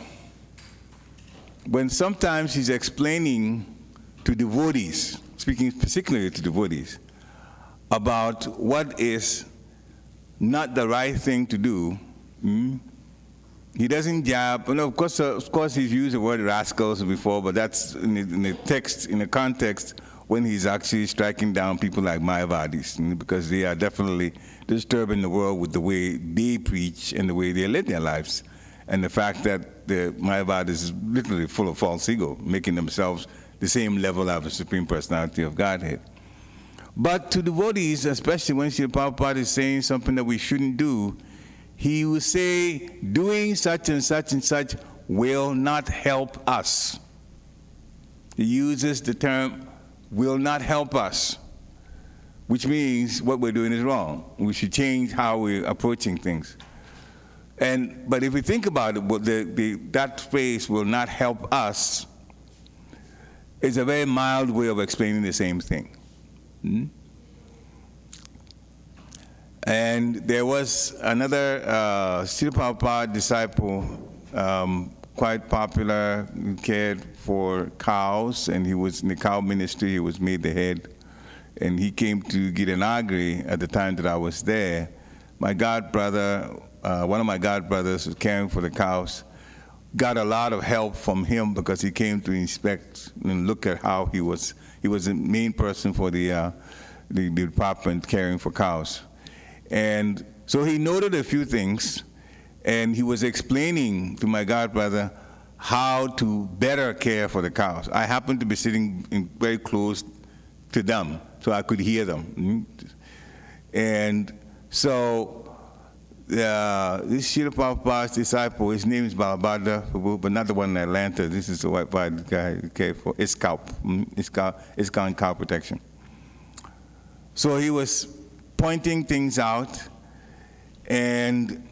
when sometimes he's explaining to devotees, speaking particularly to devotees, about what is not the right thing to do, he doesn't jab. And of course, he's used the word rascals before, but that's in the text, in the context, when he's actually striking down people like Mayavadis, because they are definitely disturbing the world with the way they preach and the way they live their lives. And the fact that the Mayavadis is literally full of false ego, making themselves the same level of the Supreme Personality of Godhead. But to devotees, especially when Srila Prabhupada is saying something that we shouldn't do, he will say, doing such and such and such will not help us. He uses the term, will not help us. which means what we're doing is wrong. We should change how we're approaching things. But if we think about it, that phrase will not help us. It's a very mild way of explaining the same thing. And there was another Srila Prabhupada disciple, quite popular, he cared for cows, and he was in the cow ministry, he was made the head. And he came to Gitanagari at the time that I was there. My godbrother, one of my godbrothers was caring for the cows, got a lot of help from him because he came to inspect and look at how he was the main person for the department caring for cows. And so he noted a few things, and he was explaining to my godbrother how to better care for the cows. I happened to be sitting very close to them, so I could hear them. And so this Srila Prabhupada's disciple, his name is Bhagavad-Gita, but not the one in Atlanta. This is the white guy who cared for ISKCON cow protection. So he was pointing things out, and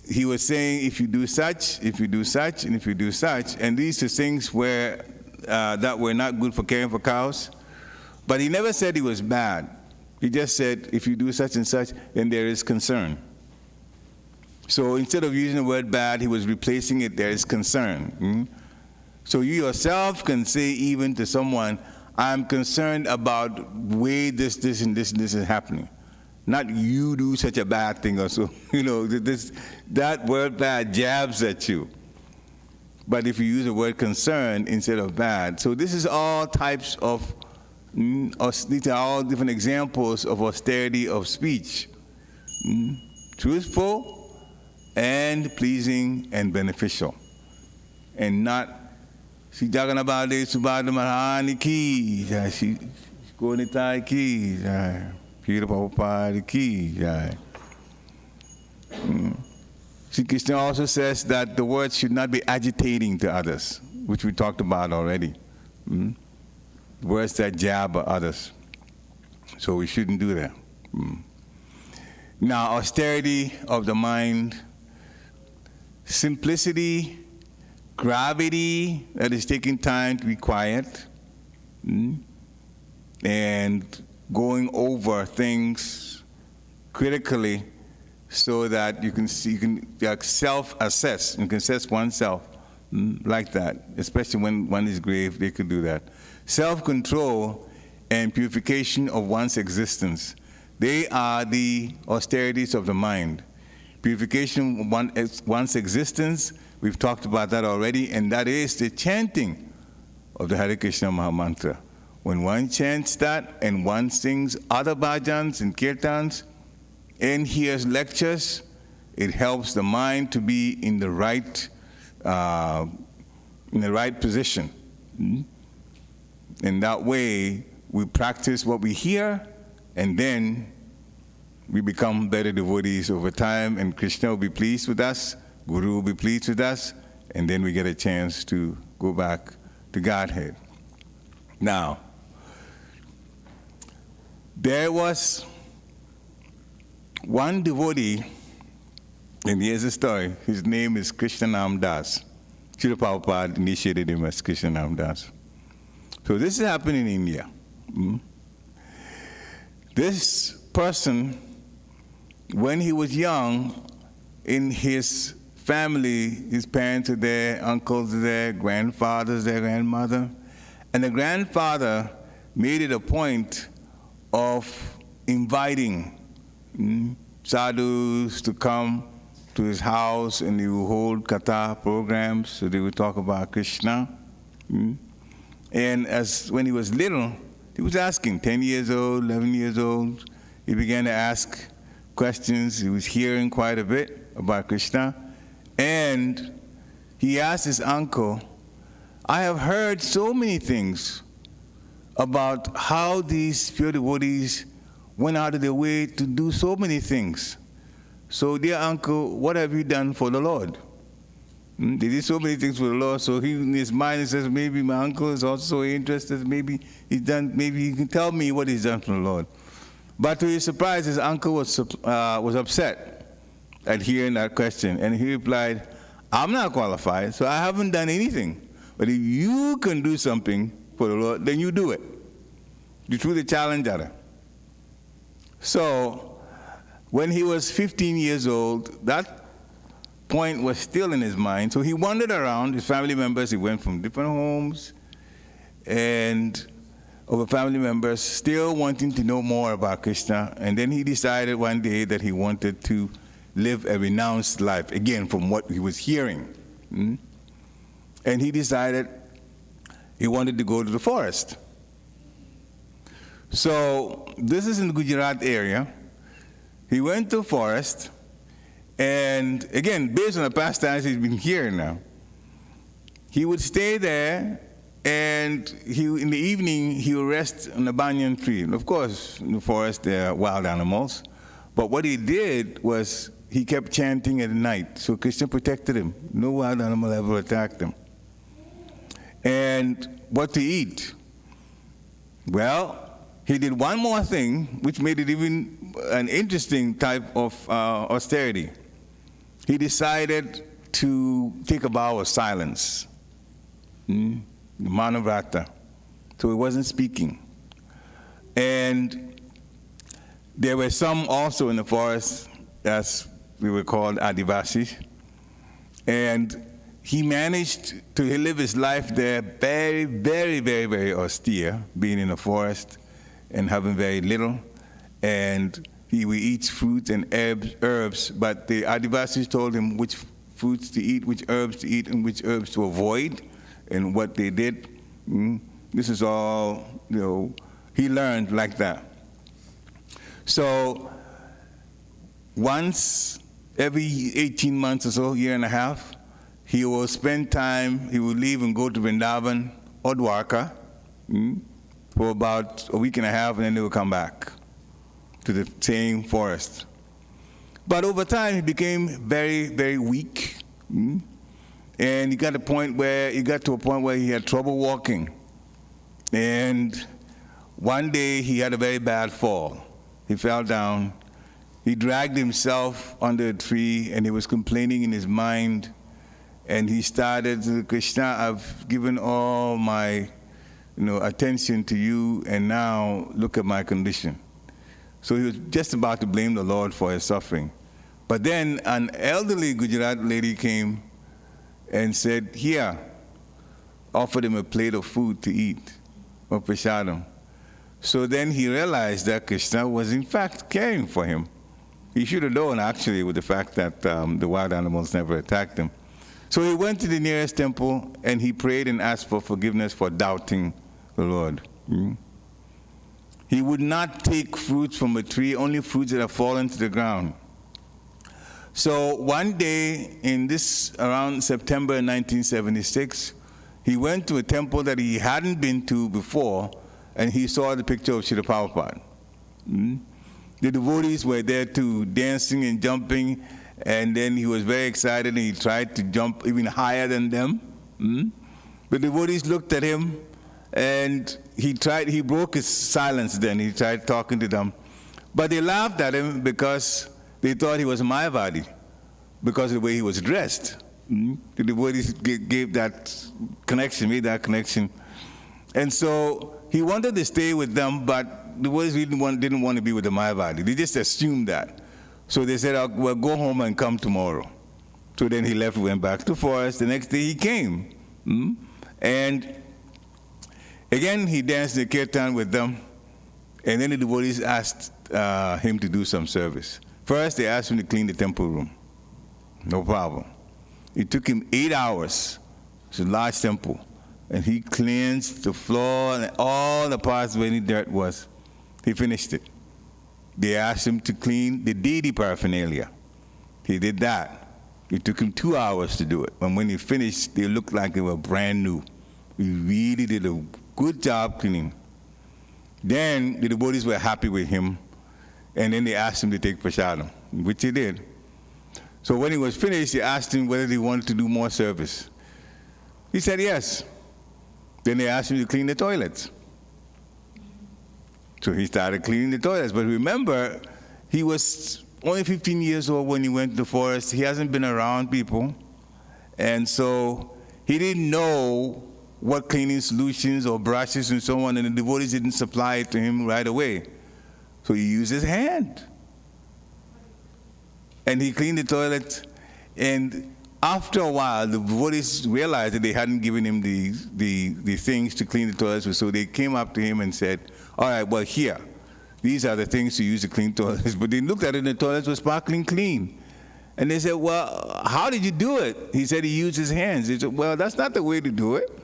he was saying, if you do such, if you do such, and if you do such, and these are things where that were not good for caring for cows. But he never said he was bad. He just said, if you do such and such, then there is concern. So instead of using the word bad, he was replacing it, there is concern. So you yourself can say even to someone, I'm concerned about the way this, and this is happening. Not you do such a bad thing or so. That word bad jabs at you. But if you use the word concern instead of bad. So this is all types of, these are all different examples of austerity of speech. Truthful and pleasing and beneficial. And not, si Jaganabade Subhadra Mahani ki, si Konitai ki, Peter Prabhupada ki. See, Krishna also says that the words should not be agitating to others, which we talked about already. Words that jab at others. So we shouldn't do that. Now, austerity of the mind, simplicity, gravity, that is taking time to be quiet, and going over things critically, so that you can self-assess. You can assess oneself like that, especially when one is grave, they could do that. Self-control and purification of one's existence. They are the austerities of the mind. Purification of one's existence, we've talked about that already, and that is the chanting of the Hare Krishna Maha Mantra. When one chants that and one sings other bhajans and kirtans, and hears lectures, it helps the mind to be in the right position. And that way, we practice what we hear, and then we become better devotees over time, and Krishna will be pleased with us, Guru will be pleased with us, and then we get a chance to go back to Godhead. Now, there was one devotee, and here's the story. His name is Krishna Das. Srila Prabhupada initiated him as Krishna Das. So this happened in India. This person, when he was young, in his family, his parents are there, uncles are there, grandfathers there, grandmother, and the grandfather made it a point of inviting sadhus to come to his house, and he would hold katha programs, so they would talk about Krishna. And when he was little, he was asking, 10 years old, 11 years old, he began to ask questions. He was hearing quite a bit about Krishna. And he asked his uncle, I have heard so many things about how these pure devotees went out of their way to do so many things. So, dear uncle, what have you done for the Lord? They did so many things for the Lord, so he, in his mind, he says, maybe my uncle is also interested, maybe he can tell me what he's done for the Lord. But to his surprise, his uncle was upset at hearing that question, and he replied, I'm not qualified, so I haven't done anything. But if you can do something for the Lord, then you do it. You threw the challenge at her. So, when he was 15 years old, that point was still in his mind. So he wandered around, his family members, he went from different homes, and over family members, still wanting to know more about Krishna. And then he decided one day that he wanted to live a renounced life, again, from what he was hearing. And he decided he wanted to go to the forest. So this is in the Gujarat area. He went to the forest, and again, based on the pastimes he's been hearing now, he would stay there, and in the evening he would rest on a banyan tree. And of course, in the forest there are wild animals, but what he did was he kept chanting at night, so Krishna protected him. No wild animal ever attacked him. And what to eat? Well, he did one more thing, which made it even an interesting type of austerity. He decided to take a vow of silence, Manavrata. So he wasn't speaking. And there were some also in the forest, as we were called Adivasis, and he managed to live his life there very, very, very, very austere, being in the forest and having very little, and he would eat fruits and herbs, but the Adivasis told him which fruits to eat, which herbs to eat, and which herbs to avoid, and what they did. This is all, he learned like that. So once every 18 months or so, year and a half, he will spend time, he will leave and go to Vrindavan or Dwarka, for about a week and a half, and then they would come back to the same forest. But over time, he became very, very weak, and he got to a point where he had trouble walking. And one day, he had a very bad fall. He fell down. He dragged himself under a tree, and he was complaining in his mind. And he started, Krishna, I've given all my attention to you, and now look at my condition. So he was just about to blame the Lord for his suffering. But then an elderly Gujarat lady came and said, here, offered him a plate of food to eat, or prasadam. So then he realized that Krishna was in fact caring for him. He should have known, actually, with the fact that the wild animals never attacked him. So he went to the nearest temple, and he prayed and asked for forgiveness for doubting the Lord. He would not take fruits from a tree, only fruits that have fallen to the ground. So one day, around September 1976, he went to a temple that he hadn't been to before, and he saw the picture of Srila Prabhupada. The devotees were there too, dancing and jumping, and then he was very excited, and he tried to jump even higher than them. The devotees looked at him, and he broke his silence then. He tried talking to them. But they laughed at him because they thought he was a Mayavadi, because of the way he was dressed. The devotees made that connection. And so he wanted to stay with them, but the devotees didn't want to be with the Mayavadi. They just assumed that. So they said, well, go home and come tomorrow. So then he left, went back to the forest. The next day he came. And again, he danced the kirtan with them. And then the devotees asked him to do some service. First, they asked him to clean the temple room. No problem. It took him 8 hours. It's a large temple. And he cleansed the floor and all the parts where any dirt was. He finished it. They asked him to clean the deity paraphernalia. He did that. It took him 2 hours to do it. And when he finished, they looked like they were brand new. He really did a good job cleaning. Then the devotees were happy with him, and then they asked him to take prasadam, which he did. So when he was finished, he asked him whether he wanted to do more service. He said yes. Then they asked him to clean the toilets. So he started cleaning the toilets. But remember, he was only 15 years old when he went to the forest. He hasn't been around people. And so he didn't know what cleaning solutions or brushes and so on, and the devotees didn't supply it to him right away. So he used his hand. And he cleaned the toilet, and after a while, the devotees realized that they hadn't given him the things to clean the toilets with, so they came up to him and said, all right, well, here, these are the things to use to clean toilets. But they looked at it, and the toilets were sparkling clean. And they said, well, how did you do it? He said he used his hands. They said, well, that's not the way to do it,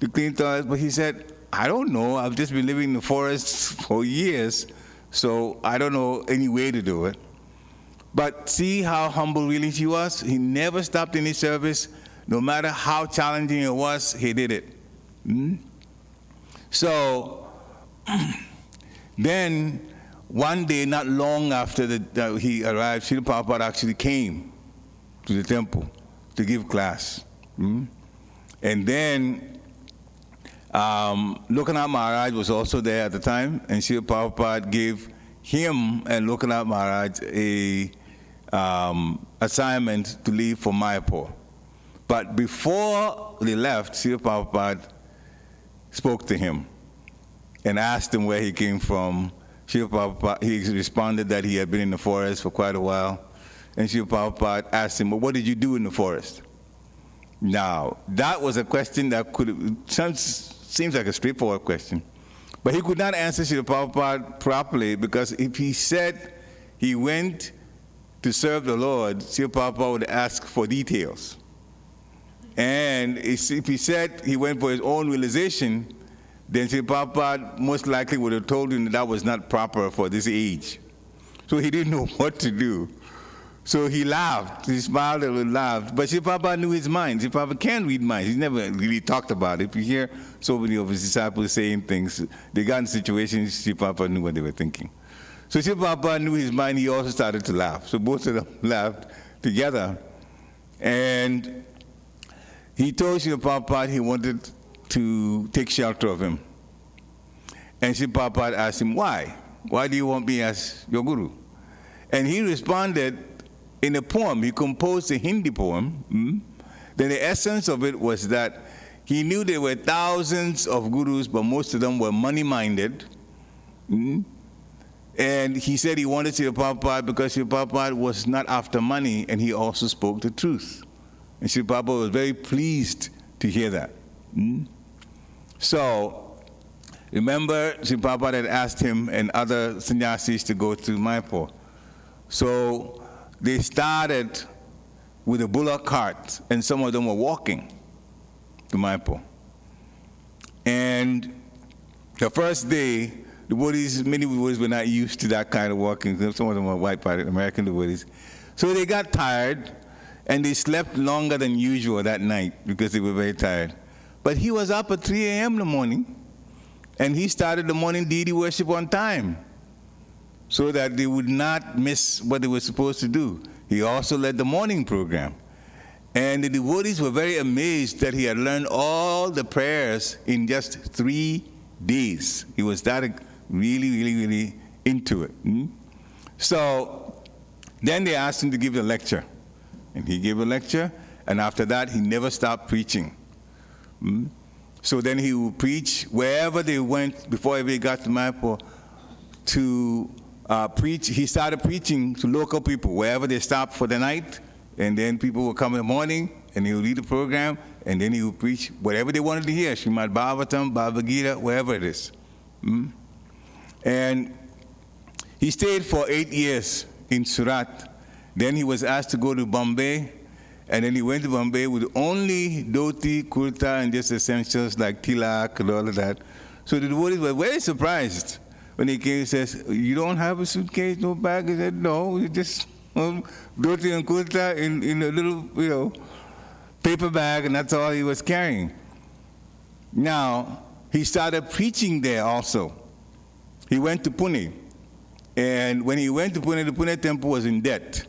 to clean toilets. But he said, I don't know. I've just been living in the forest for years, so I don't know any way to do it. But see how humble really he was? He never stopped any service. No matter how challenging it was, he did it. So then one day, not long after he arrived, Srila Prabhupada actually came to the temple to give class. And then Lokanath Maharaj was also there at the time, and Srila Prabhupada gave him and Lokanath Maharaj a assignment to leave for Mayapur. But before they left, Srila Prabhupada spoke to him and asked him where he came from. Srila Prabhupada, he responded that he had been in the forest for quite a while. And Srila Prabhupada asked him, well, what did you do in the forest? Now, that was a question that seems like a straightforward question. But he could not answer Srila Prabhupada properly, because if he said he went to serve the Lord, Srila Prabhupada would ask for details. And if he said he went for his own realization, then Srila Prabhupada most likely would have told him that was not proper for this age. So he didn't know what to do. So he laughed. He smiled and laughed. But Srila Prabhupada knew his mind. Srila Prabhupada can read minds. He never really talked about it. If you hear so many of his disciples saying things, they got in situations, Srila Prabhupada knew what they were thinking. So Srila Prabhupada knew his mind, he also started to laugh. So both of them laughed together. And he told Srila Prabhupada he wanted to take shelter of him. And Srila Prabhupada asked him, why? Why do you want me as your guru? And he responded in a poem. He composed a Hindi poem. Then the essence of it was that he knew there were thousands of gurus, but most of them were money-minded. And he said he wanted Srila Prabhupada because Srila Prabhupada was not after money, and he also spoke the truth. And Srila Prabhupada was very pleased to hear that. So, remember, Srila Prabhupada had asked him and other sannyasis to go to Mayapur. So they started with a bullock cart, and some of them were walking to Mayapur. And the first day, many devotees were not used to that kind of walking. Some of them were white-hearted American devotees. So they got tired, and they slept longer than usual that night because they were very tired. But he was up at 3 a.m. in the morning, and he started the morning deity worship on time so that they would not miss what they were supposed to do. He also led the morning program. And the devotees were very amazed that he had learned all the prayers in just 3 days. He was that really into it. So then they asked him to give a lecture. And he gave a lecture, and after that, he never stopped preaching. So then he would preach wherever they went before he got to Mayapur to preach. He started preaching to local people wherever they stopped for the night, and then people would come in the morning, and he would lead the program, and then he would preach whatever they wanted to hear, Srimad Bhagavatam, Bhagavad-Gita, wherever it is. And he stayed for 8 years in Surat. Then he was asked to go to Bombay, and then he went to Bombay with only dhoti, kurta, and just essentials like tilak and all of that. So the devotees were very surprised when he came. He says, you don't have a suitcase, no bag? He said, no, you just dhoti and kurta in a little, paper bag, and that's all he was carrying. Now, he started preaching there also. He went to Pune, and when he went to Pune, the Pune temple was in debt.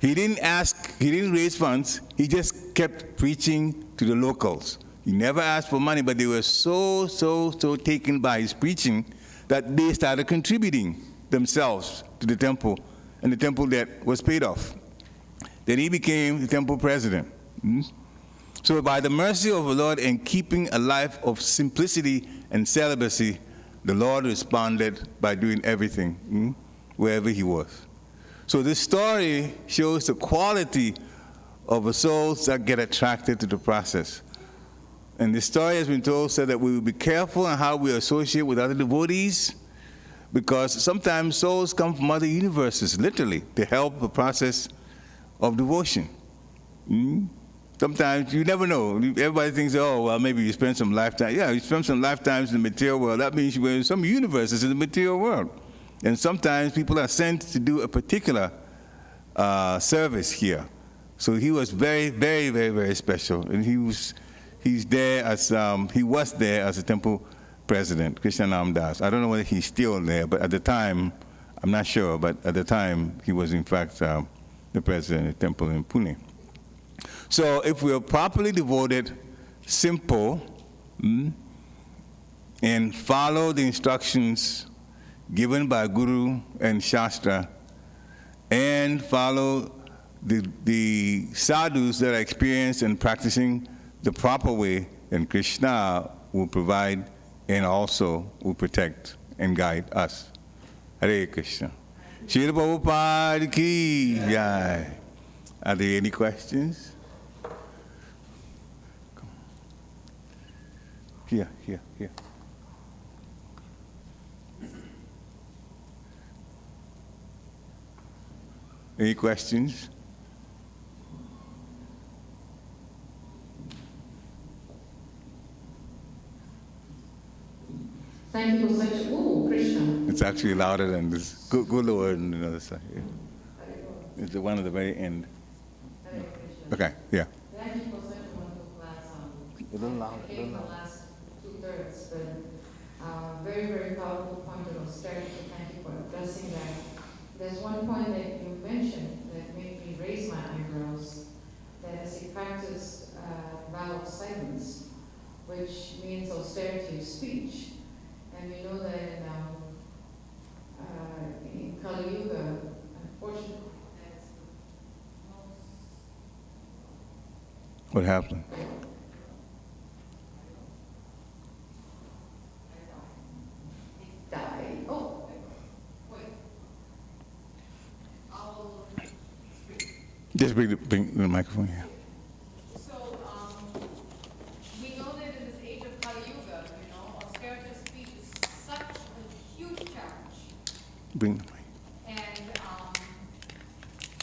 He didn't raise funds, he just kept preaching to the locals. He never asked for money, but they were so taken by his preaching that they started contributing themselves to the temple, and the temple debt was paid off. Then he became the temple president. So by the mercy of the Lord and keeping a life of simplicity and celibacy, the Lord responded by doing everything wherever he was. So this story shows the quality of the souls that get attracted to the process. And the story has been told so that we will be careful on how we associate with other devotees, because sometimes souls come from other universes, literally, to help the process of devotion. Sometimes you never know. Everybody thinks, oh, well, maybe you spend some lifetime. Yeah, you spend some lifetimes in the material world. That means you were in some universes in the material world. And sometimes people are sent to do a particular service here. So he was very, very, very, very special. And he was there as a temple president, Krishna Nam Das. I don't know whether he's still there, but at the time, I'm not sure, but at the time, he was in fact the president of the temple in Pune. So if we are properly devoted, simple, and follow the instructions given by Guru and Shastra, and follow the sadhus that are experienced and practicing the proper way, then Krishna will provide and also will protect and guide us. Hare Krishna. Srila Prabhupada ki jai. Are there any questions? Here. Any questions? Thank you for such, Krishna. It's actually louder than this. Go lower on the other side. Yeah. It's the one at the very end. Okay, yeah. Thank you for such a wonderful class. A little louder. I came the last 2/3, but very, very powerful point of austerity. Thank you for addressing that. There's one point that you mentioned that made me raise my eyebrows, that as he practiced vow of silence, which means austerity of speech. And we know that in Kali Yuga, unfortunately, that's the most... What happened? He died. Oh, wait. Just bring the microphone here. So, we know that in this age of Kali Yuga, austerity of speech is such a huge challenge. Bring the mic. And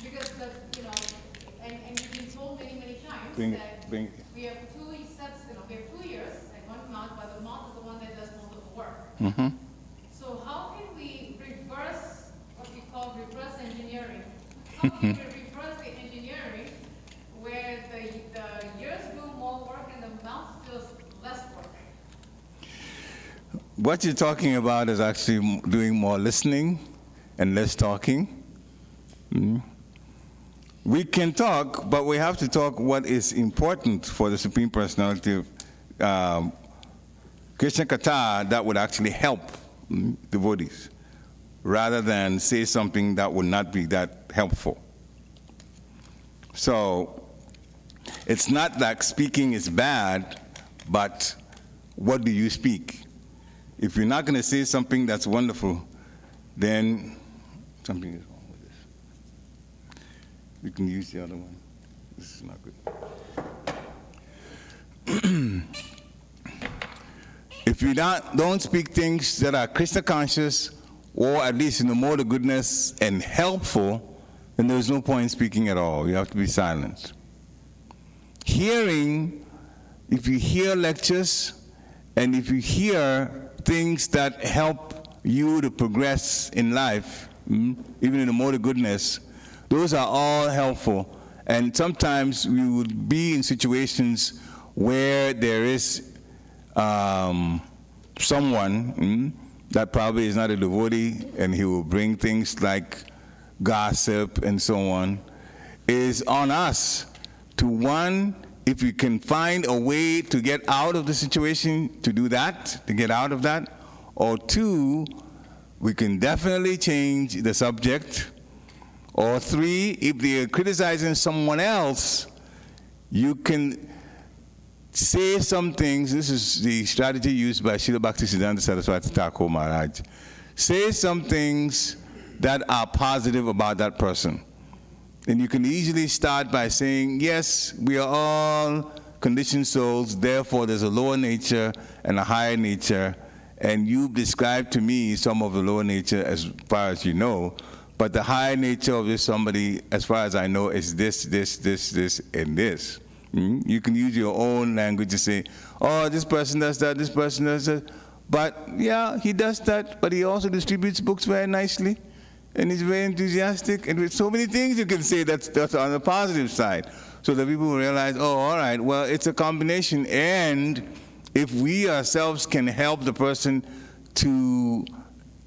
because and you've been told many, many times that Bring it. we have two sets, we have 2 years and one month, but the month is the one that does most of the work. Mm-hmm. So how can we reverse what we call reverse engineering? How can we reverse the engineering where the years do more work and the month does less work? What you're talking about is actually doing more listening and less talking. We can talk, but we have to talk what is important for the Supreme Personality of Krishna Katha that would actually help devotees, rather than say something that would not be that helpful. So it's not that speaking is bad, but what do you speak? If you're not going to say something that's wonderful, then something is wrong with this. You can use the other one. This is not good. If you don't speak things that are Krishna conscious, or at least in the mode of goodness and helpful, then there's no point in speaking at all. You have to be silent. Hearing, if you hear lectures, and if you hear things that help you to progress in life, even in the mode of goodness, those are all helpful. And sometimes we would be in situations where there is someone that probably is not a devotee, and he will bring things like gossip and so on. is on us to, one, if we can find a way to get out of the situation, to do that, to get out of that, or two, we can definitely change the subject, or three, if they're criticizing someone else, you can say some things. This is the strategy used by Srila Bhaktisiddhanta Saraswati Thakur Maharaj. Say some things that are positive about that person. And you can easily start by saying, yes, we are all conditioned souls, therefore there's a lower nature and a higher nature, and you've described to me some of the lower nature as far as you know, but the higher nature of this somebody, as far as I know, is this, this, this, this, and this. You can use your own language to say, oh, this person does that, this person does that, but yeah, he does that, but he also distributes books very nicely. And he's very enthusiastic, and with so many things you can say that's on the positive side. So that people will realize, oh, all right, well, it's a combination, and if we ourselves can help the person to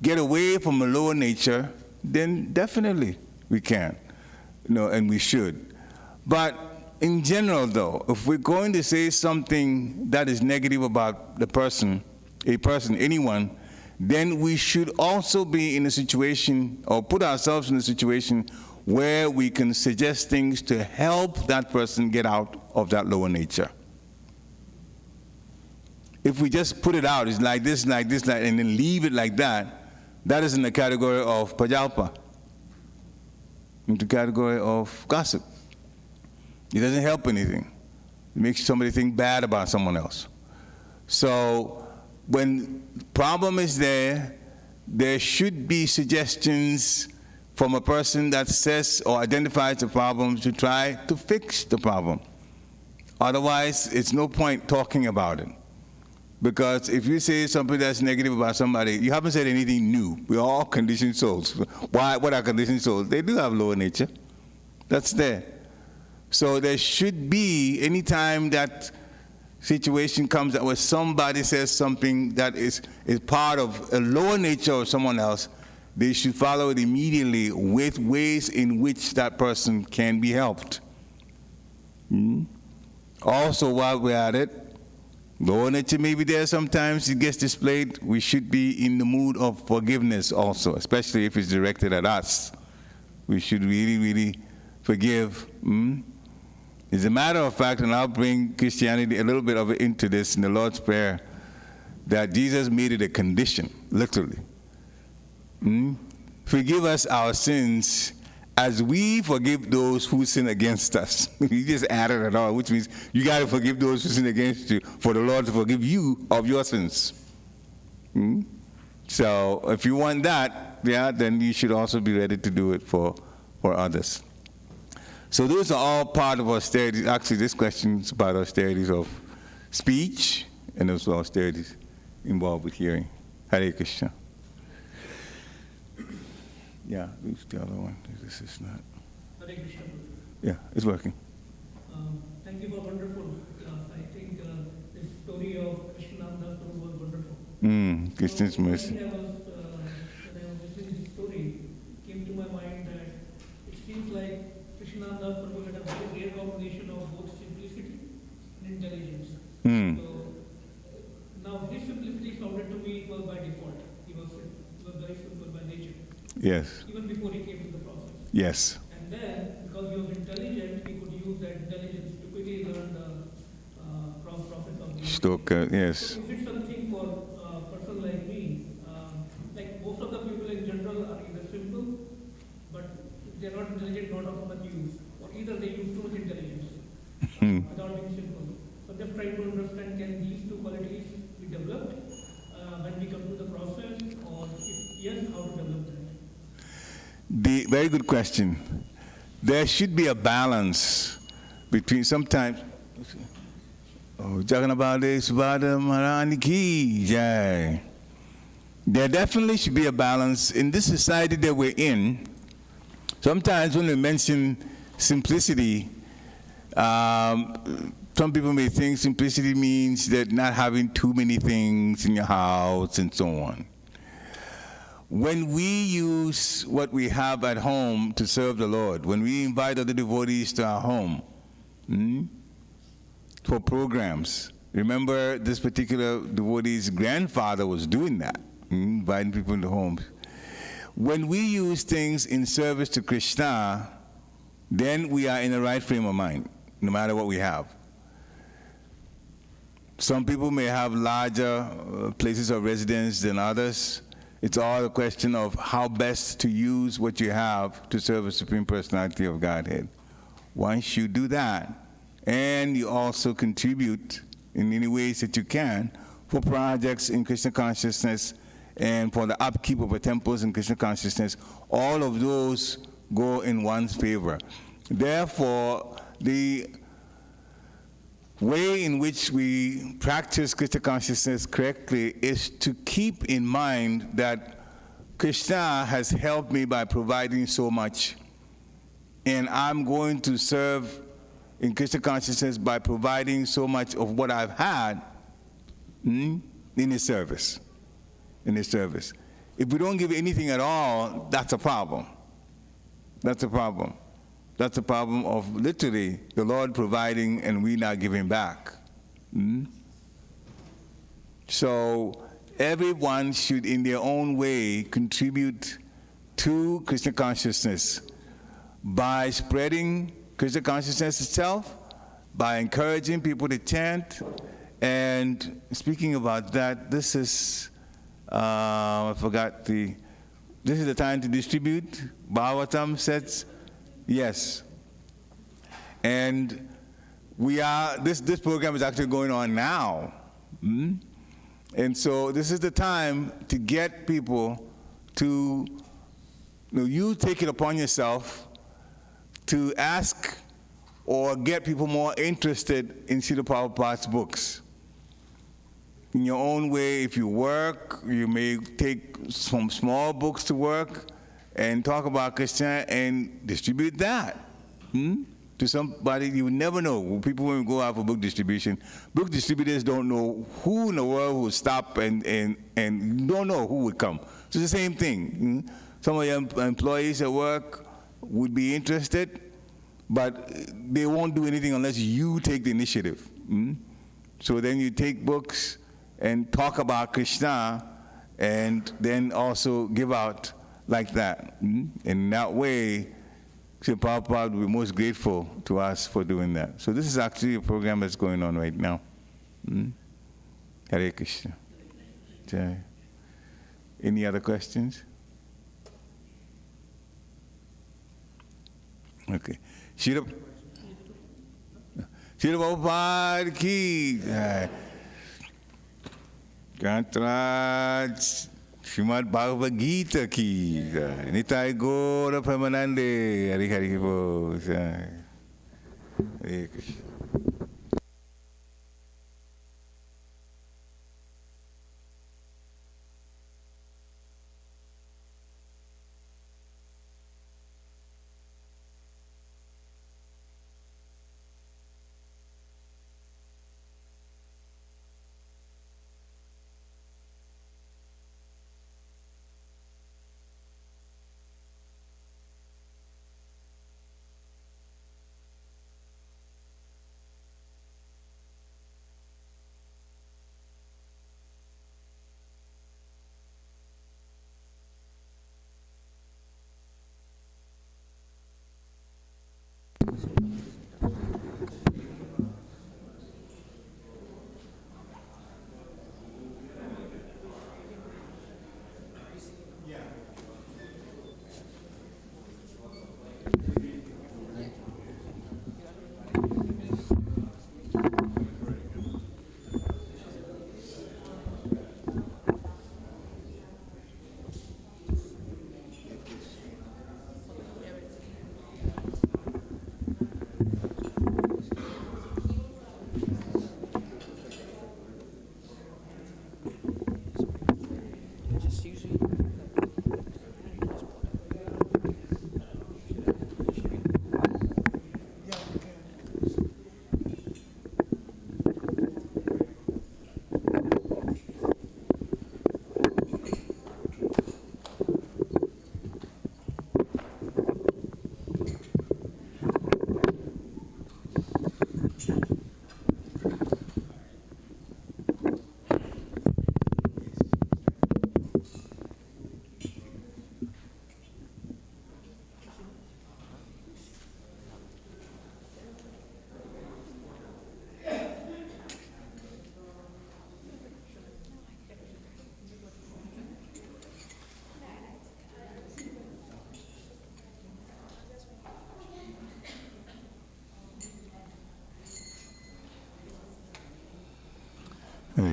get away from a lower nature, then definitely we can, and we should. But in general, though, if we're going to say something that is negative about the person, anyone, then we should also be in a situation, or put ourselves in a situation, where we can suggest things to help that person get out of that lower nature. If we just put it out, it's like this, and then leave it like that, that is in the category of prajalpa, in the category of gossip. It doesn't help anything. It makes somebody think bad about someone else. So when problem is there should be suggestions from a person that says or identifies the problem to try to fix the problem. Otherwise, it's no point talking about it. Because if you say something that's negative about somebody, you haven't said anything new. We're all conditioned souls. What are conditioned souls? They do have lower nature. That's there. So there should be, any time that situation comes up where somebody says something that is part of a lower nature of someone else, they should follow it immediately with ways in which that person can be helped. Also, while we're at it, lower nature may be there sometimes, it gets displayed. We should be in the mood of forgiveness also, especially if it's directed at us. We should really, really forgive. As a matter of fact, and I'll bring Christianity a little bit of it into this in the Lord's Prayer, that Jesus made it a condition, literally. Forgive us our sins as we forgive those who sin against us. He just added it all, which means you got to forgive those who sin against you for the Lord to forgive you of your sins. So if you want that, then you should also be ready to do it for others. So those are all part of austerities. Actually, this question is about austerities of speech and also austerities involved with hearing. Hare Krishna. Yeah, who's the other one? This is not. Hare Krishna. Yeah, it's working. Thank you for wonderful class. I think the story of Krishna was wonderful. Krishna's mercy. When I was listening to this story, it came to my mind that it seems like Krishna had a very rare combination of both simplicity and intelligence. So now his simplicity sounded to me was by default. He was very simple by nature. Yes. Even before he came to the process. Yes. And then, because he was intelligent, he could use that intelligence to quickly learn the process of the Stoker, yes. So is it something for a person like me? Like most of the people in general are either simple, but they're not intelligent, not of much use. Or either they use too much intelligence without being simple. So just trying to understand, can these two qualities be developed when we come to the process, or if yes, how to develop that? Very good question. There should be a balance between sometimes. Jaganabhade Subhada Maharani Ki Jai. There definitely should be a balance in this society that we're in. Sometimes when we mention simplicity, some people may think simplicity means that not having too many things in your house and so on. when we use what we have at home to serve the Lord, when we invite other devotees to our home for programs, remember this particular devotee's grandfather was doing that, inviting people into homes. When we use things in service to Krishna, then we are in the right frame of mind, no matter what we have. Some people may have larger places of residence than others. It's all a question of how best to use what you have to serve the Supreme Personality of Godhead. Once you do that, and you also contribute in any ways that you can for projects in Krishna consciousness and for the upkeep of the temples in Krishna consciousness, all of those go in one's favor. Therefore, the way in which we practice Krishna consciousness correctly is to keep in mind that Krishna has helped me by providing so much, and I'm going to serve in Krishna consciousness by providing so much of what I've had in His service. In His service. If we don't give anything at all, that's a problem. That's a problem. That's the problem of literally the Lord providing and we not giving back. So everyone should in their own way contribute to Krishna consciousness by spreading Krishna consciousness itself, by encouraging people to chant. And speaking about that, this is, this is the time to distribute. Bhagavatam says, yes. And we are, this program is actually going on now. And so this is the time to get people to, you take it upon yourself to ask or get people more interested in Srila Prabhupada's books. In your own way, if you work, you may take some small books to work and talk about Krishna and distribute that to somebody. You never know. People, when we go out for book distribution, book distributors don't know who in the world will stop and don't know who would come. So it's the same thing. Some of your employees at work would be interested, but they won't do anything unless you take the initiative. So then you take books and talk about Krishna and then also give out like that. In that way, Srila Prabhupada will be most grateful to us for doing that. So this is actually a program that's going on right now. Hare Krishna. Jai. Any other questions? Okay. Srila Prabhupada ki jai. Kantraj Srimad Bhagavad-Gita ki jai. Nitai Gaura Premanande. Hari Hari Bol. Jai. Hare Krishna.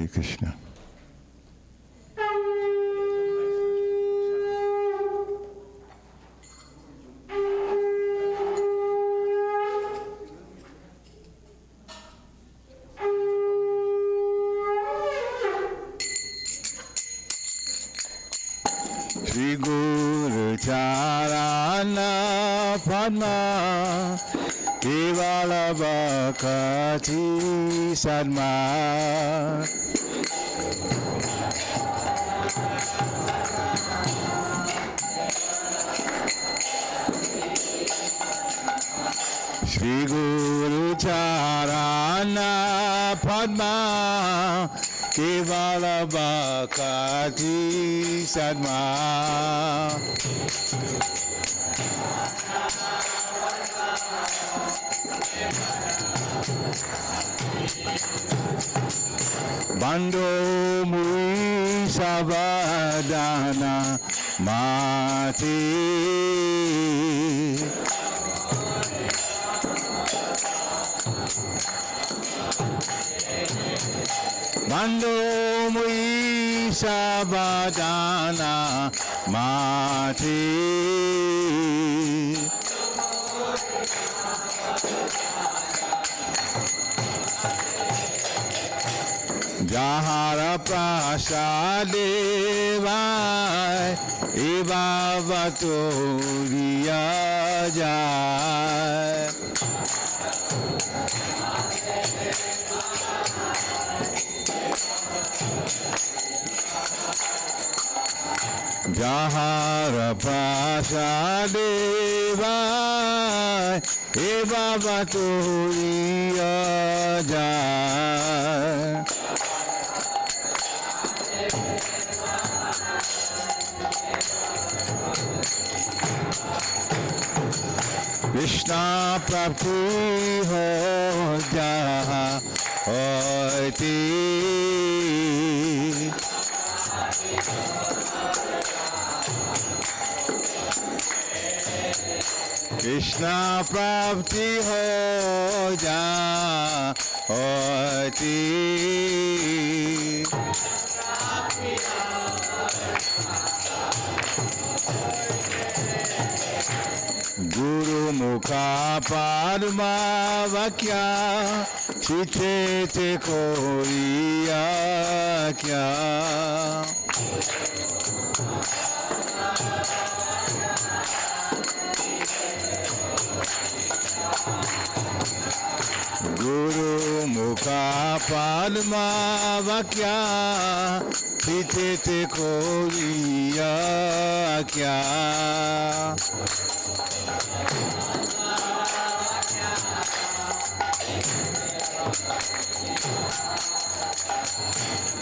Hare Krishna. Shri Guru Charana Padma Kevala Bhakati Sadma Shri Guru Charana Padma Kevala Bhakati Sadma Bando Mui Sabadana Mati Bando Mui Sabadana Mati Jahara Prasadevai Eva Vatoriya Jai Jahara Prasadevai Eva Vatoriya Jai Krishna Prabhu ho jaha hoiti Krishna Prabhu ho jaha hoiti Guru Mukha Padma Vakya Chite Te Koriya Kya Guru Mukha Padma Vakya Chite Te Koriya Kya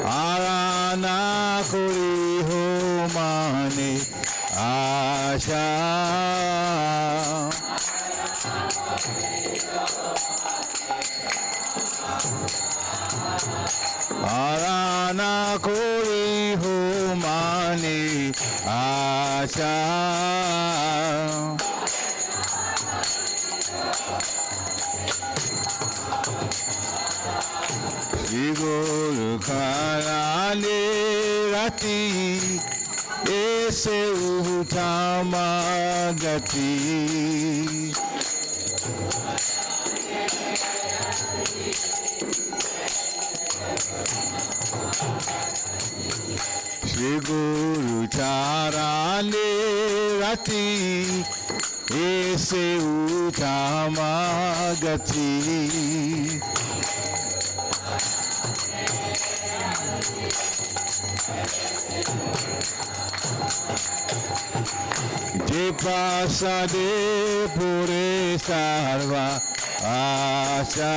Arana kori ho mane asha Arana kori ho mane asha Shri Guru Karane Rati Ese Utama Gati Shri Guru Charane Rati Ese Utama Gati Je pasade pure sarva asha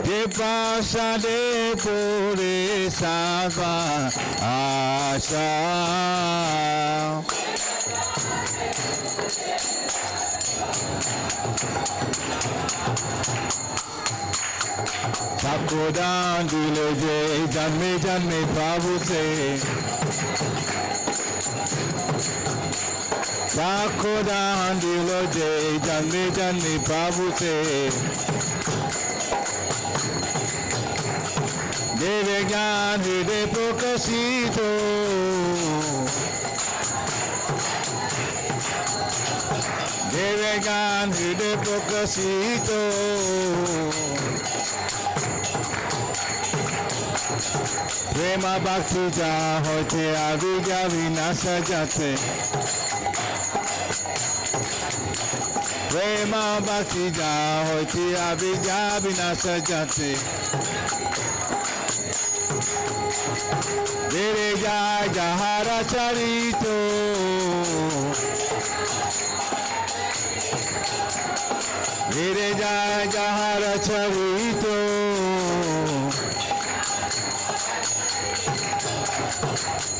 Je pasade pure sarva asha सबको दान दिलो जे जन्मे जन्मे प्रभु से Sakodan dilo de janne janne pabute. Deve gyan hide pokasito. Deve gyan hide pokasito. Prema bhakti ja hote avidya vinasa jate. Prema bhakti ja hote avidya vinasa jate. Dere jai jahara charito. Dere jai jahara charito.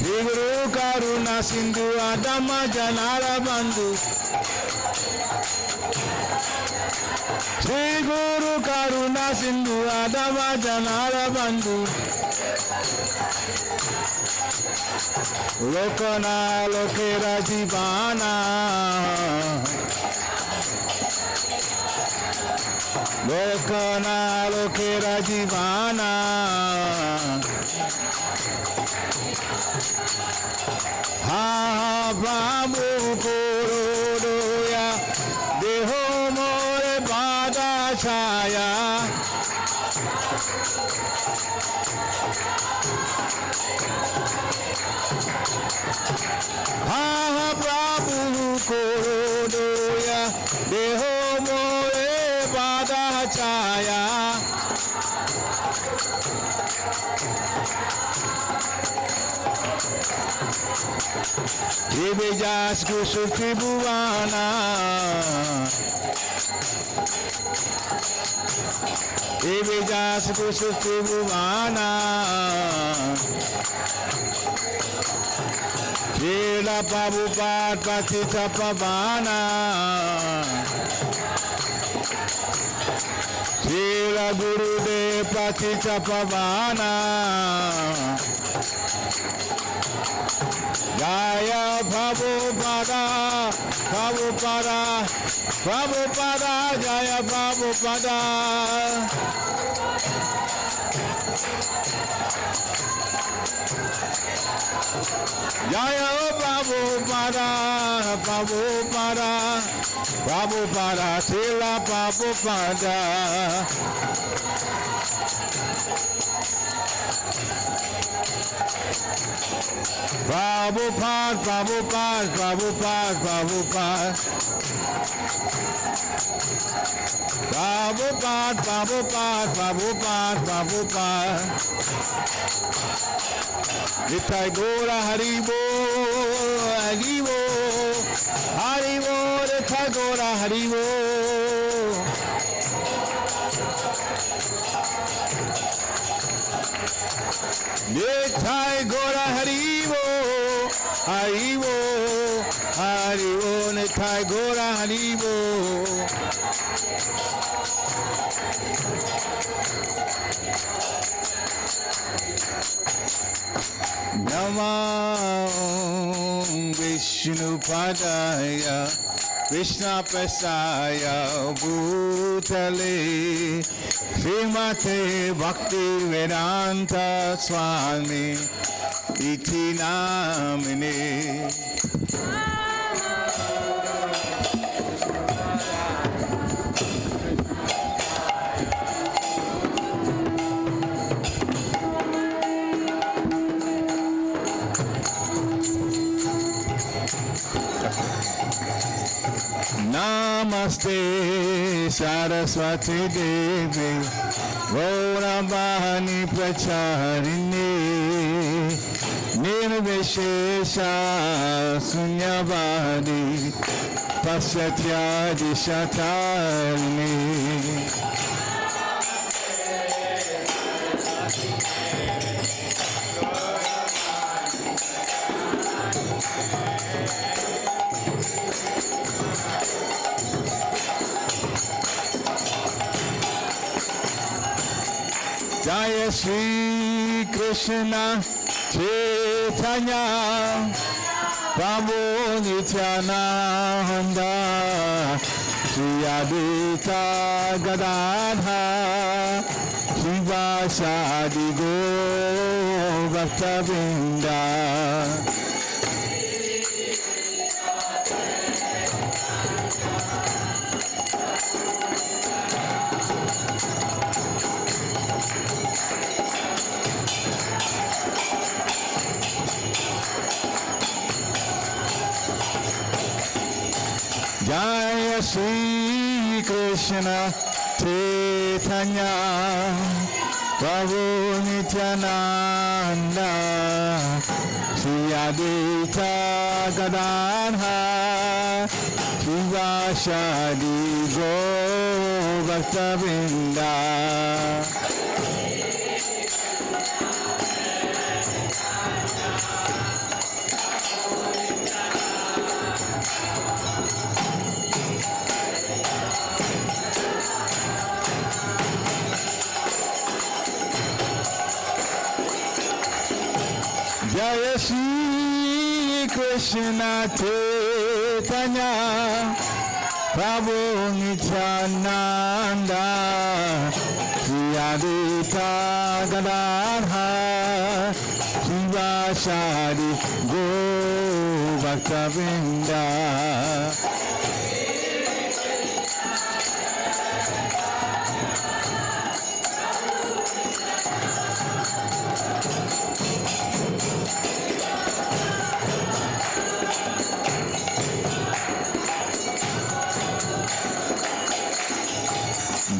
Shri Guru Karuna Sindhu Adama Janara Bandhu. Shri Guru Karuna Sindhu Adama Janara Bandhu. Lokana Lokera Jivana. Lokana Lokera Jivana. Ha Babu Korodoya Deho More Bada Chaya. Ha Babu Korodoya Deho More Bada Chaya. Divejas Gusukti Bhuvana. Divejas Gusukti Bhuvana. Srila Prabhupada Patita Pavana. Srila Gurudev Patita Pavana. Jaya Prabhupada, Prabhupada, Prabhupada, Jaya Prabhupada. Jaya Prabhupada, Prabhupada, Prabhupada, Srila Prabhupada. Prabhupada, Prabhupada, Prabhupada, Prabhupada. Prabhupada, Prabhupada, Prabhupada, Prabhupada. Nitai Gora Haribo, Haribo, Haribo, Nitai Gora Haribo. Nitai Gora Haribo, Haribo, Haribo, Nitai Gora Haribo. Namah Vishnu Padaya Krishna Prasaya Bhutale Srimate Bhakti Vedanta Swami Iti Namine. Namaste Saraswati Devi Gauravani Pracharini Nirvishesha Sunyavadi Pasyatya Dishatarni. Jaya Shri Krishna Chaitanya Prabhu Nityananda Shri Advaita Gadadha Shivasadi Gaur Bhakta-vrinda Jaya Shri Krishna Chaitanya Prabhu Nityananda Shri Advaita Gadadha Shivasadi Gaur Bhakta-vrinda Jaya Shri Krishna Chaitanya Prabhu Nityananda Shri Advaita Gadadha Shivasadi Gaur Bhakta-vrinda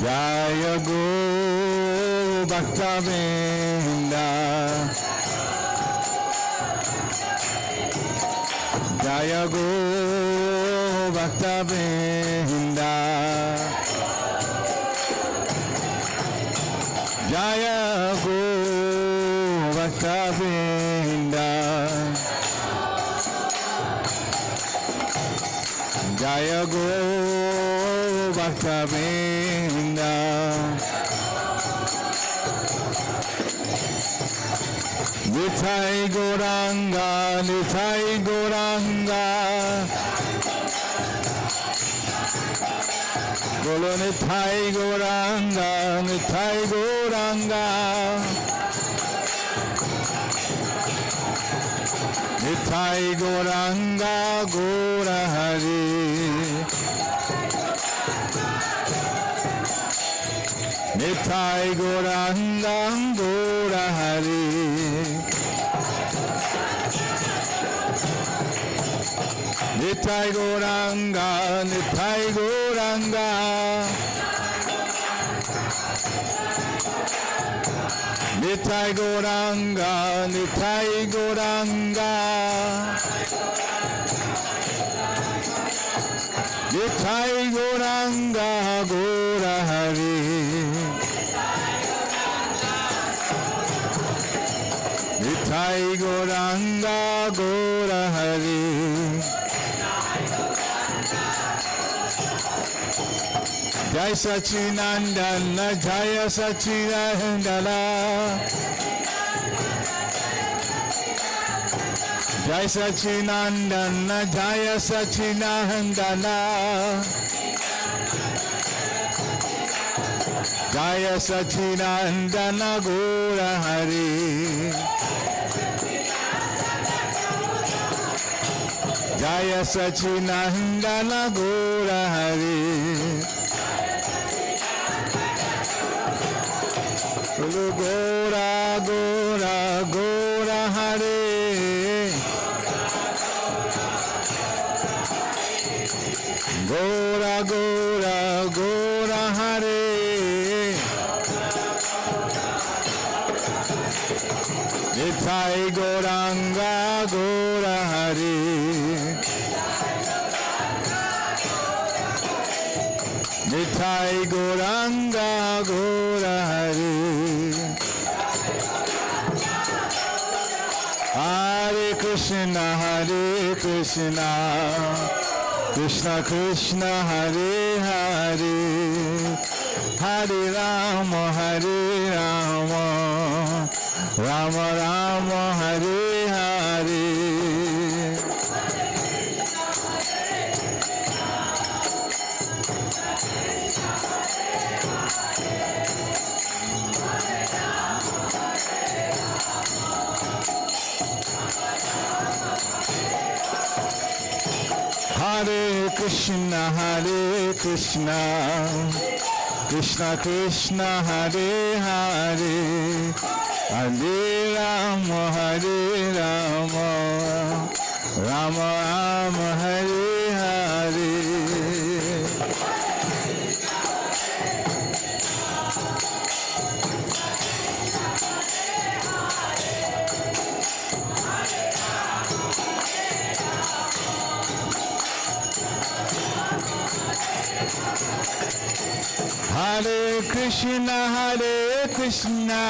Jaya Gaur Bhakta-vrinda Jaya Gaur Bhakta-vrinda Jaya Gaur Bhakta-vrinda Jaya Gaur Bhakta-vrinda Nithai Gauranga, Nithai Gauranga Bolo Nithai Gauranga, Nithai Gauranga Nithai Gauranga, Gaura Hare Nithai Gauranga, Gaura Hare Nithai Gauranga, Nithai Gauranga Nithai Gauranga, Nithai Gauranga Nithai Gauranga, Gaura Hare Nithai Gauranga, Gaura Hare Jai Sachinandana, Jaya Sachinandana Jai Sachinandana, Jaya Sachinandana Jaya Sachinandana, Gaura Hare Jaya Sachinandana, Gaura Hare Gaura, Gaura, Gaura Hare Gaura, Gaura, Gaura Hare Nithai Gauranga, Gaura Hare Nithai Gauranga, Gaura Hare Hare Krishna, Krishna Krishna, Hare Hare Hare Rama, Rama Rama, Hare Hare Hare Krishna, Krishna Krishna, Hare Hare, Hare Rama, Hare Rama, Rama Rama, Hare Hare. Hare Krishna,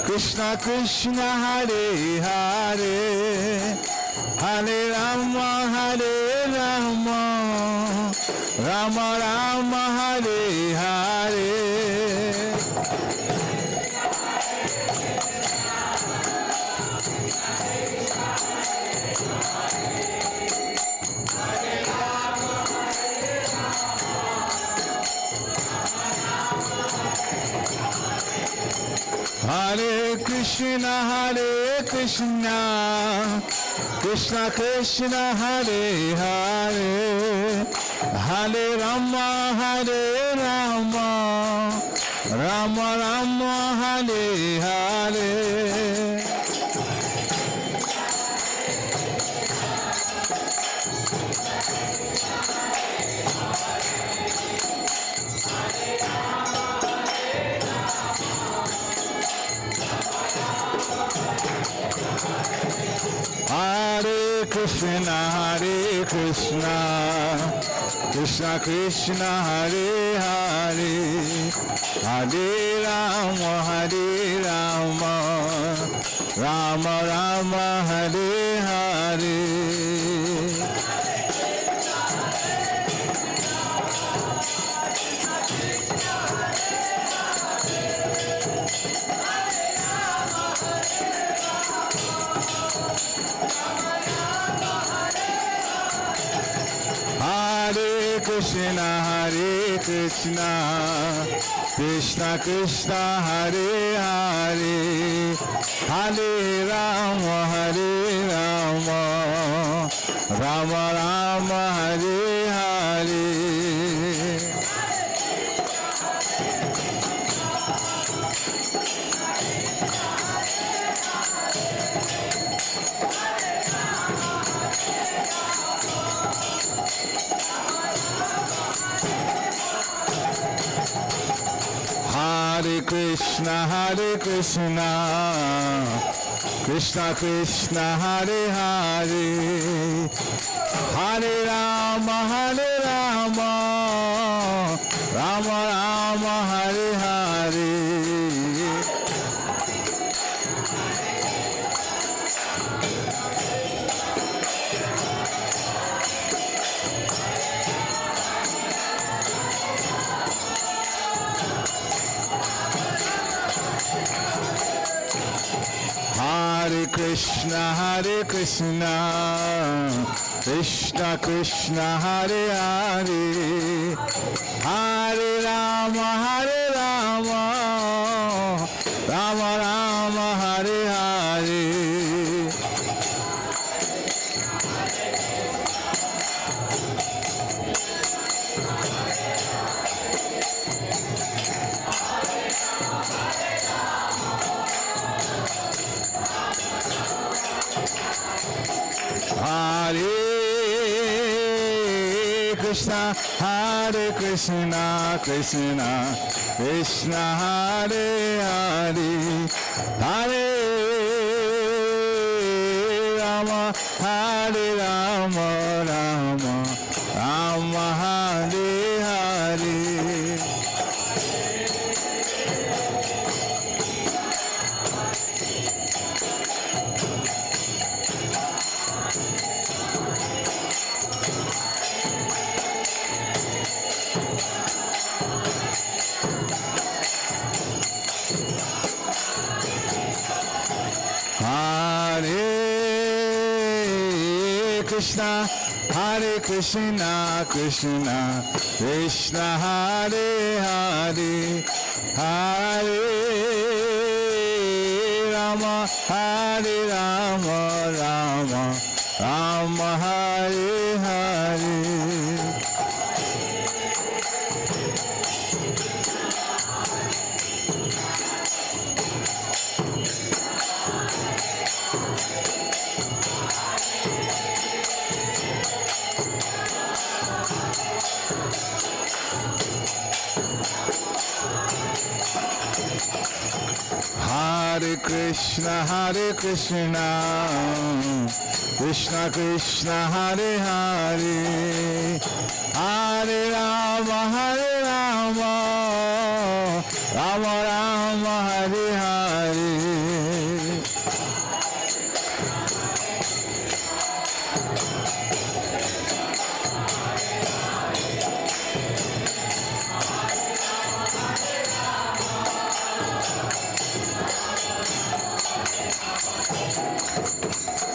Krishna Krishna, Hare Hare, Hare Rama, Hare Rama, Rama Rama, Hare Hare. Hare Krishna, Krishna Krishna, Hare Hare, Hare Rama, Hare Rama, Rama Rama, Hare Hare. Hare Krishna, Krishna Krishna, Hare Hare, Hare Rama, Rama Rama, Hare Hare. Hare Krishna, Krishna Krishna, Hare Hare, Hare Rama, Rama Rama, Hare Hare. Hare Krishna, Krishna Krishna, Hare Hare, Hare Rama, Rama Rama, Hare Hare. Hare Krishna, Krishna Krishna, Hare Hare, Hare Rama, Rama Rama, Hare Hare. Hare Krishna, Krishna Krishna, Hare Hare, Hare Rama, Rama Rama, Hare Hare. Hare Krishna, Krishna Krishna, Hare Hare, Hare Rama, Hare Rama, Rama Rama, Hare Hare. Hare Krishna, Krishna Krishna, Hare Hare, Hare Rama, Rama Rama, Hare Hare.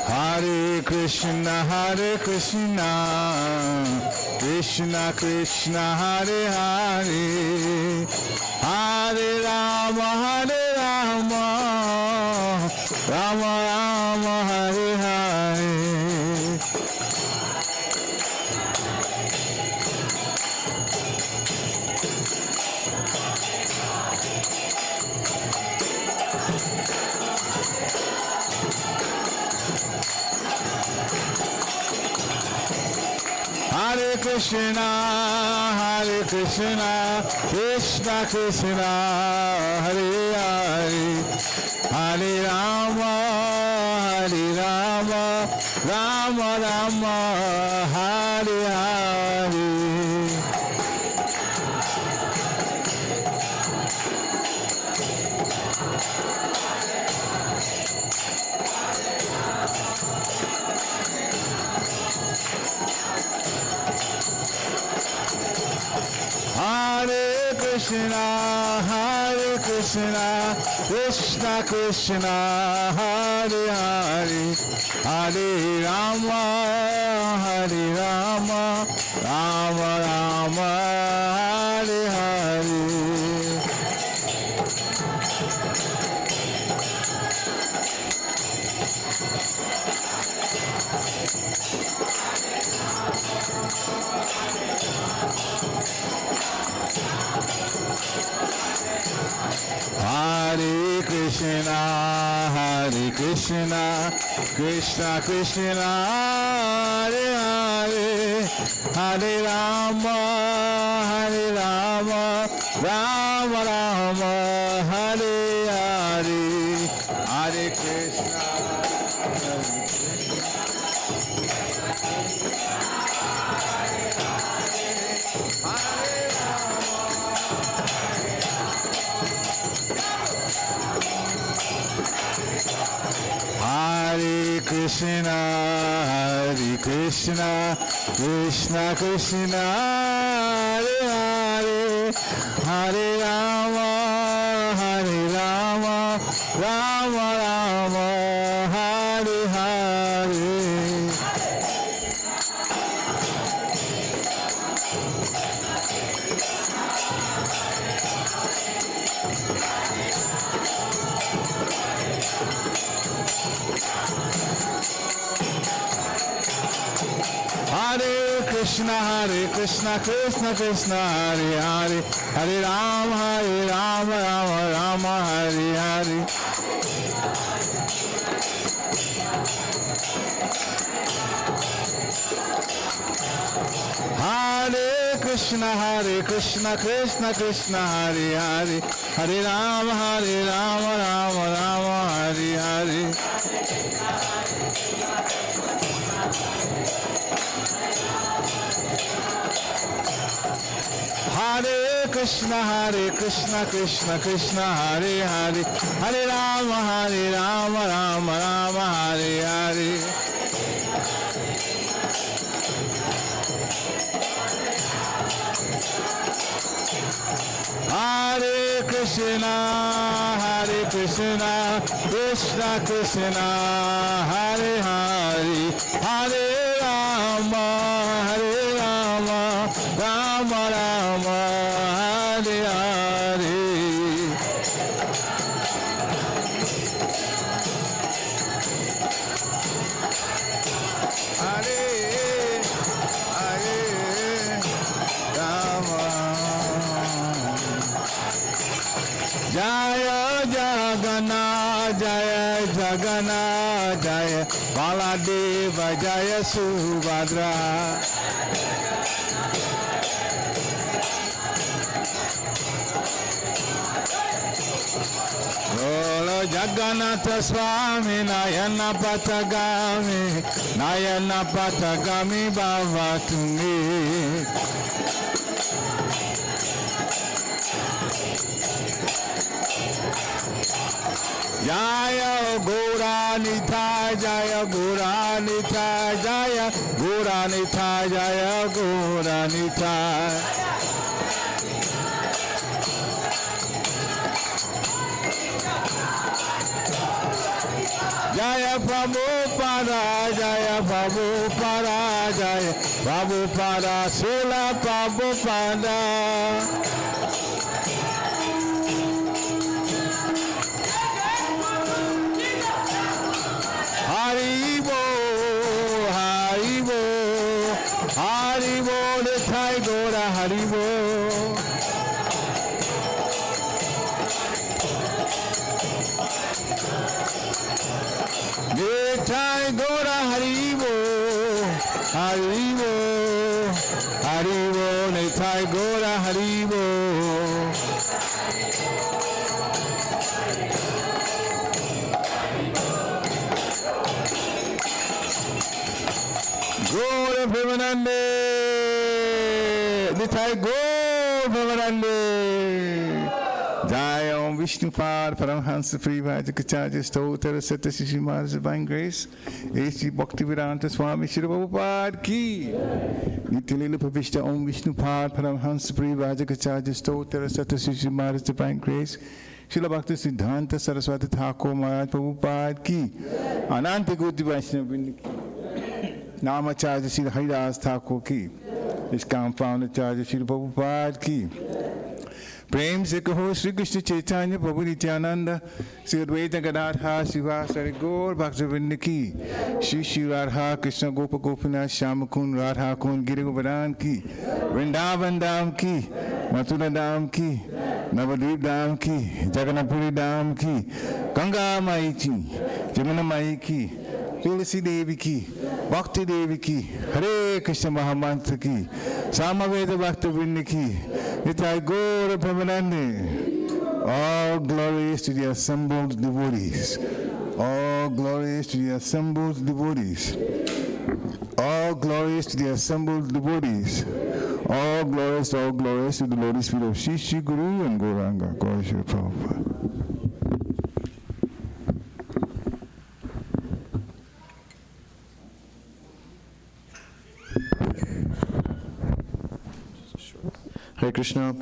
Hare Krishna, Krishna Krishna, Hare Hare, Hare Rama, Rama Rama, Hare Hare. Hare Krishna, Krishna Krishna, Hare Hare, Hare Rama, Rama Rama, Hare Hare. Hare Krishna, Krishna Krishna, Hare Hare, Hare Rama, Rama Rama, Hare Hare. Hare Krishna, Krishna Krishna, Hare Hare, Hare Rama, Rama Rama, Hare Hare, Hare Krishna. Hare Krishna, Krishna Krishna, Hare Hare, Hare Rama, Rama Rama, Hare Hare. Hare Krishna, Krishna Krishna, Hare Hare, Hare Rama, Rama Hare Hare. Hare Krishna, Krishna Krishna, Hare Hare, Hare Rama, Rama Hare Hare. Hare Krishna, Krishna Krishna, Hare Hare, Hare Rama, Rama Hare Hare. Hare Krishna, Krishna Krishna, Hare Hare, Hare Rama, Jaya Jagannath, Jaya Jagannath, Jaya Baladeva, Jaya Subhadra. Lolo Jagannatha Swami, Nayana Patagami, Nayana Patagami Bhava Tungi. Jaya Goranitha, Jaya Goranitha, Jaya Goranitha, Jaya Goranitha. Jaya Prabhupada, Jaya Prabhupada, Jaya Prabhupada, Srila Prabhupada. Haribo, Haribo, Haribo, Nithai Gora Haribo. Nithai Gora Haribo, Haribo, Haribo, Nithai Gora Haribo. Gora Premanande, Nithai Gora Premanande. Jai Om Vishnupad Paramhansa Privajikacharya Stotra Satyashishi Maharaj Divine Grace A.C. Bhaktivedanta Swami Shri Prabhupada Ki Nityalila Pravishta Om Vishnupad Paramhansa Privajikacharya Stotra Satyashishi Maharaj Divine Grace Srila Bhakti Siddhanta Saraswati Thakur Maharaj Prabhupada Ki Ananta Koti Vaishnava Vrinda Ki Namacharya Sri Haridas Thakur Ki ISKCON Founder Acharya Srila Prabhupada Ki Prem se kaho Shri Krishna Chaitanya Prabhu Nityananda Sri Advaita Gadadhar Srivasari Gaur Bhaktivinoda Ki Shri Shri Radha Krishna Gopa Gopinath Shyamakund Radha Kund Giri Govardhan Ki Vrindavan Dham Ki Mathura Dham Ki Navadvip Dham Ki Jagannathpuri Dham Ki Ganga Mai Ki Jamuna Mai Ki Tulsi Devi Ki Bhakti Devi Ki Hare Krishna Mahamantra Ki Samaveda Bhaktivinoda Ki Nithai Gaura Premanande. All glories to the assembled devotees. All glories to the assembled devotees. All glories to the assembled devotees. All glories to the Lord's feet of Shri Shri Guru and Gauranga. Gaura Shri Prabhupada. Hare Krishna.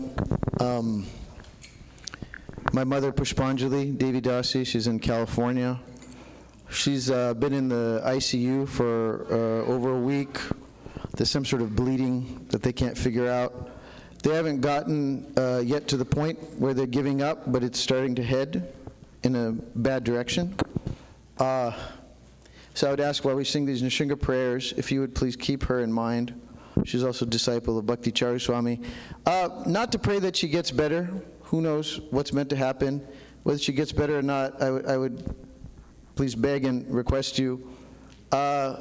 My mother, Pushpanjali Devi Dasi, she's in California. She's been in the ICU for over a week. There's some sort of bleeding that they can't figure out. They haven't gotten yet to the point where they're giving up, but it's starting to head in a bad direction. So I would ask, while we sing these Nishinga prayers, if you would please keep her in mind. She's also a disciple of Bhakti Charu Swami. Not to pray that she gets better. Who knows what's meant to happen. Whether she gets better or not, I would please beg and request you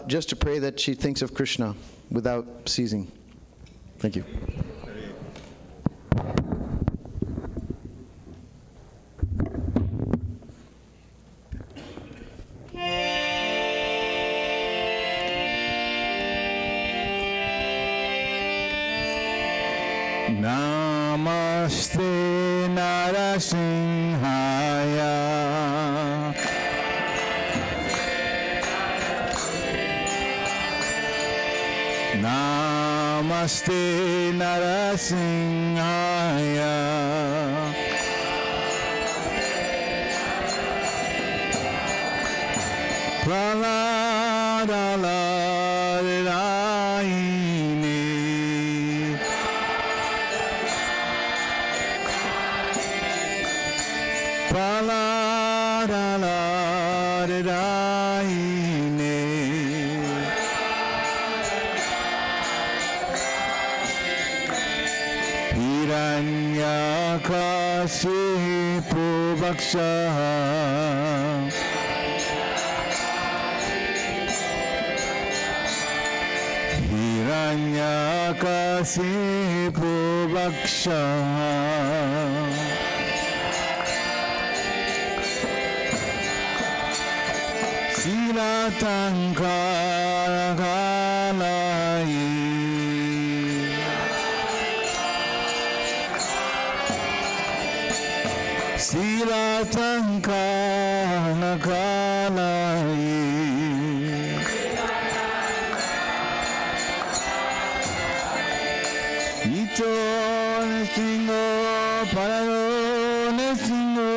just to pray that she thinks of Krishna without ceasing. Thank you. Namaste Narasimhaya. Namaste Narasimhaya. Praladalarini. Praladalarini. Hiranyakashipu Bhakshaha Hiranyakashipu Bhakshaha Silatankarakalai Silatankarakalai Ito nesingo parano nesingo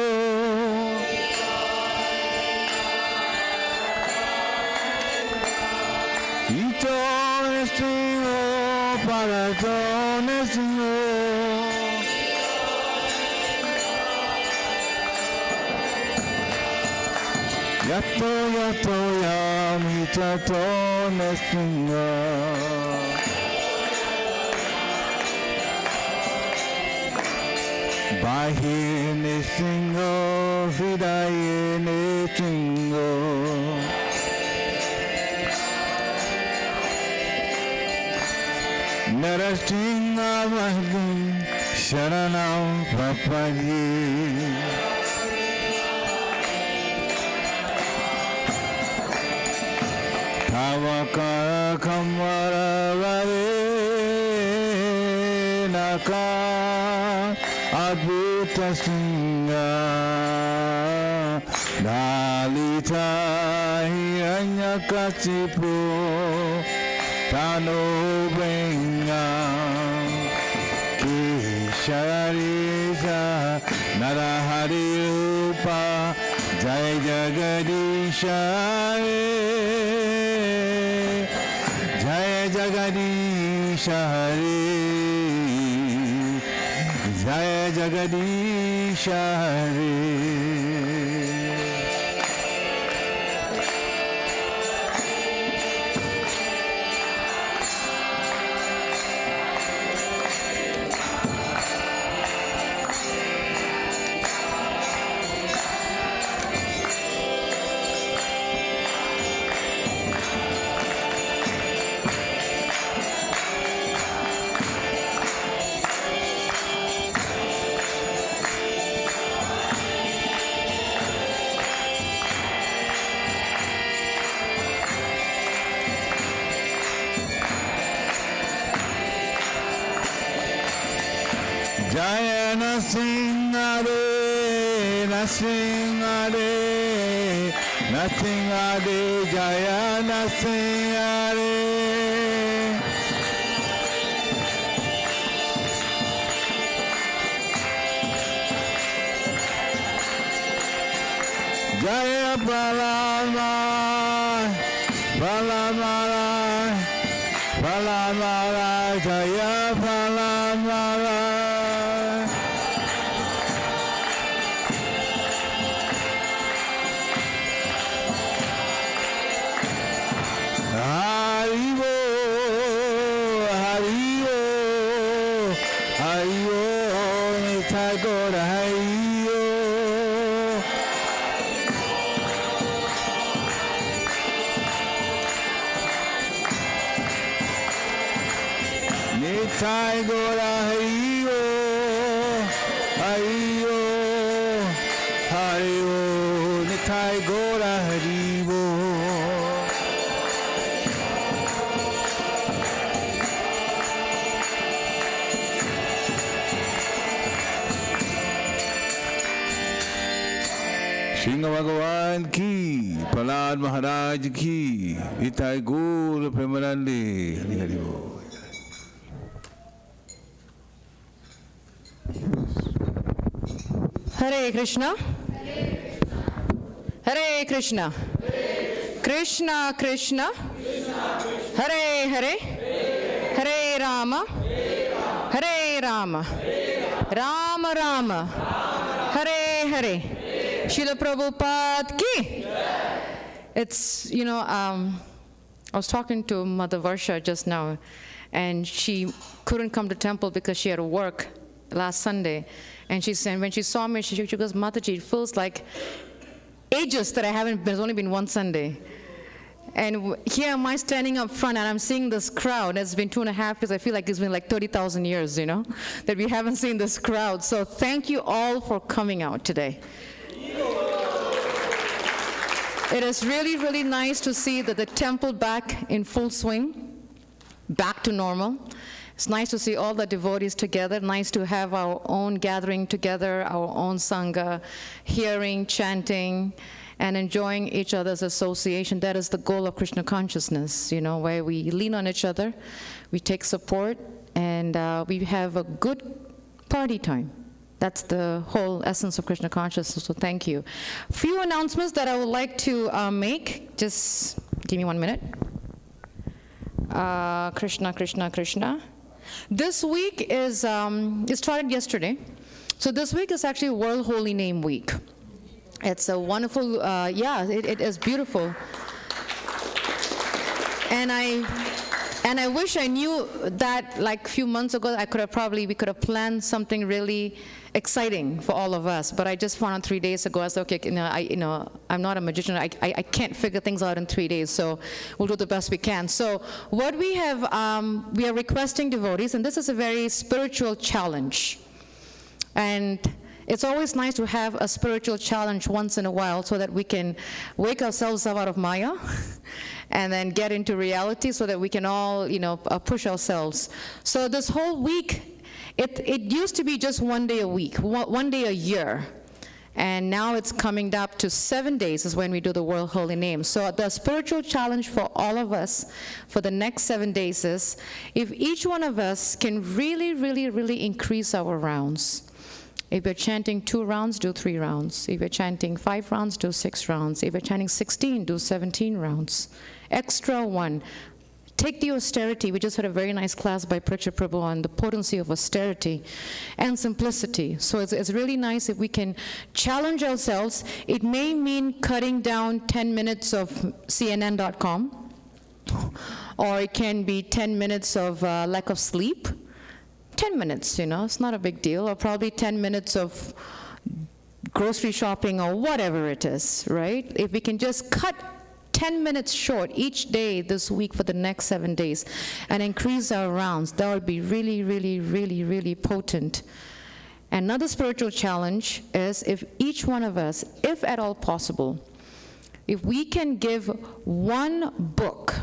Ito nesingo parano nesingo Yato yato yamitato nesingo Bahir nesingo Hridaye nesingo Narasinga Mahdi Sharanam Papaji Tavakara Kamara Vare Naka Advaita Singha Dalita Hiranyakasipu Tano Benga Kisharisa Narahari Rupa Jai Jagadisha Jai Jagadisha Hare Jaya Jagadisha Hare Jaya Nasingade, Nasingade, Nasingade, Jaya Nasingade. Jaya Palama, Palamara, Palamara, Jaya Palamara. Haribo, Haribo, Haribo, Nitagora Haribo. Nitagora Haribo, Haribo, Haribo, Nitagora Haribo. Singh भगवान की प्रहलाद महाराज की इताई गौर प्रेमानंदे हरि हरि बोल Hare Krishna. Hare Krishna. Krishna Krishna. Hare Hare. Hare Rama. Hare Rama. Rama Rama. Hare Hare. Srila Prabhupada ki. It's, I was talking to Mother Varsha just now, and she couldn't come to temple because she had to work last Sunday, and she said, when she saw me, she goes, Mataji, it feels like ages that I haven't been, it's only been one Sunday. And here am I standing up front, and I'm seeing this crowd. It's been 2.5 years. I feel like it's been like 30,000 years, that we haven't seen this crowd. So thank you all for coming out today. It is really, really nice to see that the temple back in full swing, back to normal. It's nice to see all the devotees together, nice to have our own gathering together, our own Sangha, hearing, chanting, and enjoying each other's association. That is the goal of Krishna consciousness, where we lean on each other, we take support, and we have a good party time. That's the whole essence of Krishna consciousness, so thank you. Few announcements that I would like to make. Just give me 1 minute. Krishna, Krishna, Krishna. This week is, it started yesterday. So this week is actually World Holy Name Week. It's a wonderful, it is beautiful. And I wish I knew that like a few months ago. We could have planned something really exciting for all of us. But I just found out 3 days ago. I said, okay, I'm not a magician. I can't figure things out in 3 days. So we'll do the best we can. So what we have, we are requesting devotees, and this is a very spiritual challenge. And it's always nice to have a spiritual challenge once in a while so that we can wake ourselves up out of Maya and then get into reality so that we can all, push ourselves. So this whole week, it used to be just 1 day a week, 1 day a year. And now it's coming up to 7 days is when we do the World Holy Name. So the spiritual challenge for all of us for the next 7 days is if each one of us can really, really, really increase our rounds. If you're chanting 2 rounds, do 3 rounds. If you're chanting 5 rounds, do 6 rounds. If you're chanting 16, do 17 rounds. Extra 1. Take the austerity. We just had a very nice class by Pritchard Prabhu on the potency of austerity and simplicity. So it's really nice if we can challenge ourselves. It may mean cutting down 10 minutes of CNN.com, or it can be 10 minutes of lack of sleep. 10 minutes, it's not a big deal, or probably 10 minutes of grocery shopping or whatever it is, right? If we can just cut 10 minutes short each day this week for the next 7 days and increase our rounds, that would be really, really, really, really potent. Another spiritual challenge is if each one of us, if at all possible, if we can give 1 book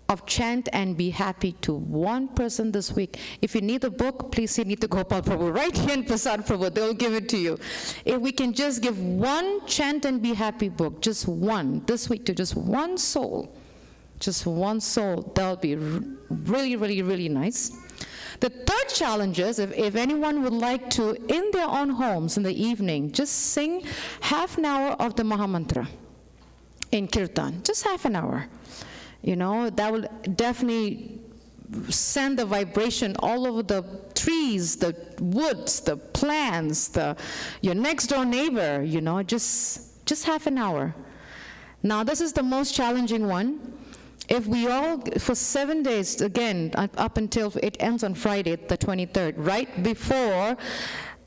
of Chant and Be Happy to 1 person this week. If you need a book, please see Nitya Gopal Prabhu right here in Prasad Prabhu. They'll give it to you. If we can just give 1 Chant and Be Happy book, just 1, this week to just 1 soul, that would be really, really, really nice. The third challenge is if anyone would like to, in their own homes in the evening, just sing half an hour of the Maha Mantra in Kirtan, just half an hour. That will definitely send the vibration all over the trees, the woods, the plants, your next door neighbor, just half an hour. Now, this is the most challenging one. If we all, for 7 days, again, up until it ends on Friday, the 23rd, right before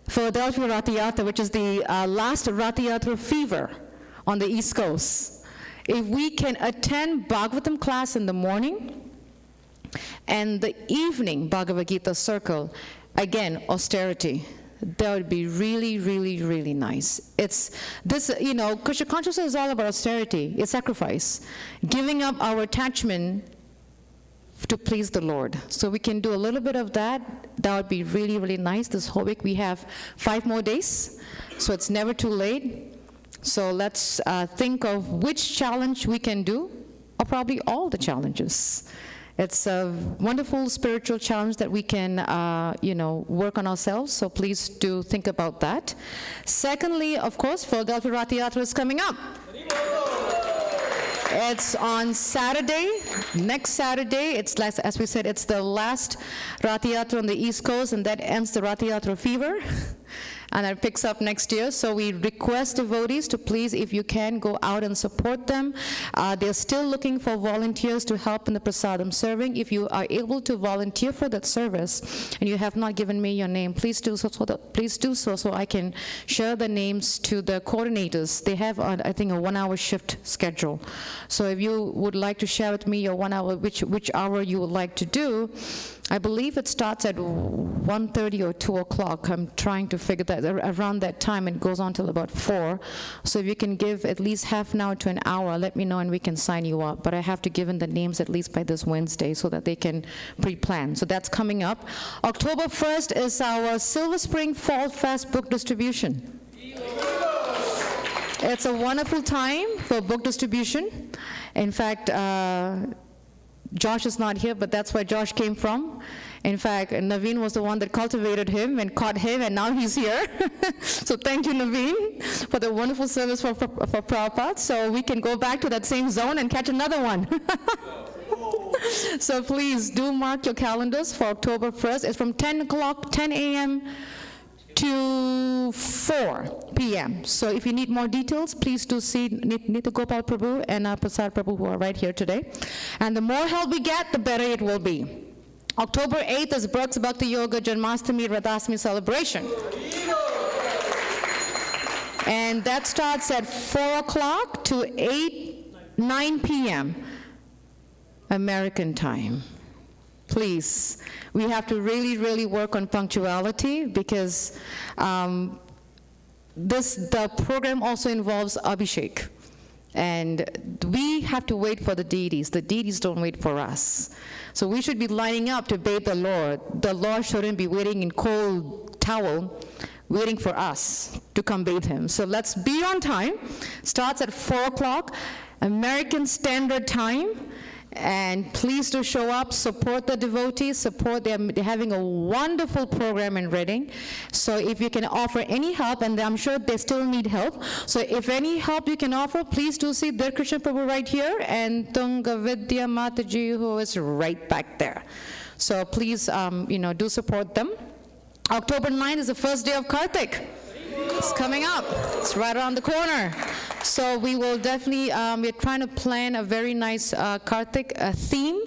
Philadelphia Rathyatra, which is the last Rathyatra fever on the East Coast. If we can attend Bhagavatam class in the morning and the evening Bhagavad-Gita circle, again, austerity, that would be really, really, really nice. It's this, Krishna consciousness is all about austerity. It's sacrifice, giving up our attachment to please the Lord. So we can do a little bit of that. That would be really, really nice. This whole week we have 5 more days, so it's never too late. So let's think of which challenge we can do, or probably all the challenges. It's a wonderful spiritual challenge that we can, work on ourselves, so please do think about that. Secondly, of course, Philadelphia Rathyatra is coming up. It's on Saturday, next Saturday. It's, as we said, it's the last Rathyatra on the East Coast, and that ends the Rathyatra fever. and it picks up next year. So we request devotees to please, if you can, go out and support them. They're still looking for volunteers to help in the prasadam serving. If you are able to volunteer for that service and you have not given me your name, please do so, so I can share the names to the coordinators. They have, I think, a 1-hour shift schedule. So if you would like to share with me your 1 hour, which hour you would like to do, I believe it starts at 1:30 or 2 o'clock. I'm trying to figure that around that time. It goes on till about 4. So if you can give at least half an hour to an hour, let me know and we can sign you up. But I have to give in the names at least by this Wednesday so that they can pre-plan. So that's coming up. October 1st is our Silver Spring Fall Fest book distribution. It's a wonderful time for book distribution. In fact, Josh is not here, but that's where Josh came from. In fact, Naveen was the one that cultivated him and caught him, and now he's here. So thank you, Naveen, for the wonderful service for Prabhupada. So we can go back to that same zone and catch another one. So please do mark your calendars for October 1st. It's from 10 a.m. to 4 p.m. So if you need more details, please do see Nitya Gopal Prabhu and Prasad Prabhu, who are right here today. And the more help we get, the better it will be. October 8th is Brooks Bhakti Yoga Janmashtami Radhastami celebration. And that starts at 4 o'clock to 9 p.m. American time. Please, we have to really, really work on punctuality because the program also involves Abhishek. And we have to wait for the deities. The deities don't wait for us. So we should be lining up to bathe the Lord. The Lord shouldn't be waiting in cold towel, waiting for us to come bathe him. So let's be on time. Starts at 4 o'clock, American Standard Time. And please do show up, support the devotees, support them. They're having a wonderful program in Reading. So if you can offer any help, and I'm sure they still need help, so if any help you can offer, please do see Dear Krishna Prabhu right here, and Tunga Vidya Mataji, who is right back there. So please, do support them. October 9th is the first day of Kartik. It's coming up. It's right around the corner. So we will definitely, we're trying to plan a very nice Kartik theme.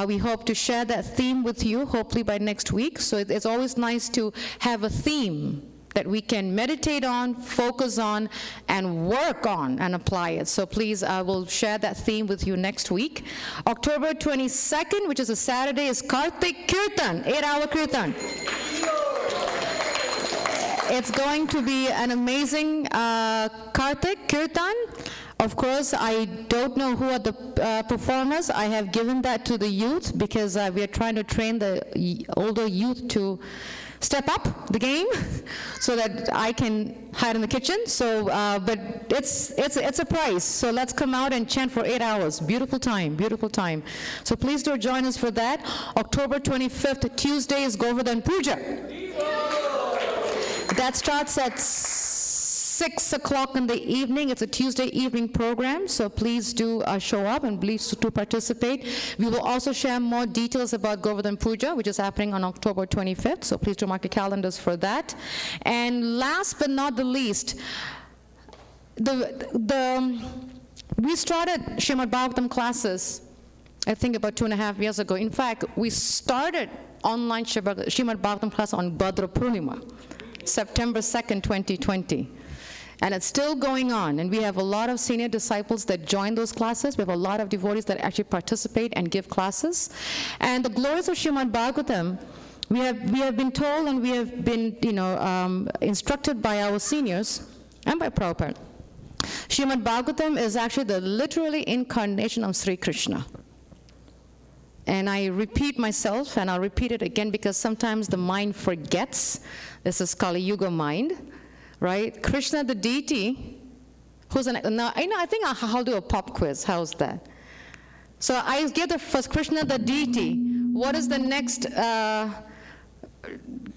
We hope to share that theme with you, hopefully by next week. So it's always nice to have a theme that we can meditate on, focus on, and work on and apply it. So please, I will share that theme with you next week. October 22nd, which is a Saturday, is Kartik Kirtan, 8-hour Kirtan. It's going to be an amazing Kartik Kirtan. Of course, I don't know who are the performers. I have given that to the youth because we are trying to train the older youth to step up the game so that I can hide in the kitchen. So, but it's a prize. So let's come out and chant for 8 hours. Beautiful time, beautiful time. So please do join us for that. October 25th, Tuesday, is Govardhan Puja. That starts at 6 o'clock in the evening. It's a Tuesday evening program, so please do show up and please do participate. We will also share more details about Govardhan Puja, which is happening on October 25th, so please do mark your calendars for that. And last but not the least, we started Srimad Bhagavatam classes, I think about 2.5 years ago. In fact, we started online Srimad Bhagavatam class on Bhadra Purnima, September 2nd, 2020. And it's still going on, and we have a lot of senior disciples that join those classes. We have a lot of devotees that actually participate and give classes. And the glories of Srimad Bhagavatam, we have been told and we have been instructed by our seniors and by Prabhupada. Srimad Bhagavatam is actually the literally incarnation of Sri Krishna. And I repeat myself, and I'll repeat it again because sometimes the mind forgets. This is Kali Yuga mind, right? Krishna, the deity, who's I think I'll do a pop quiz. How's that? So I give the first Krishna, the deity. What is the next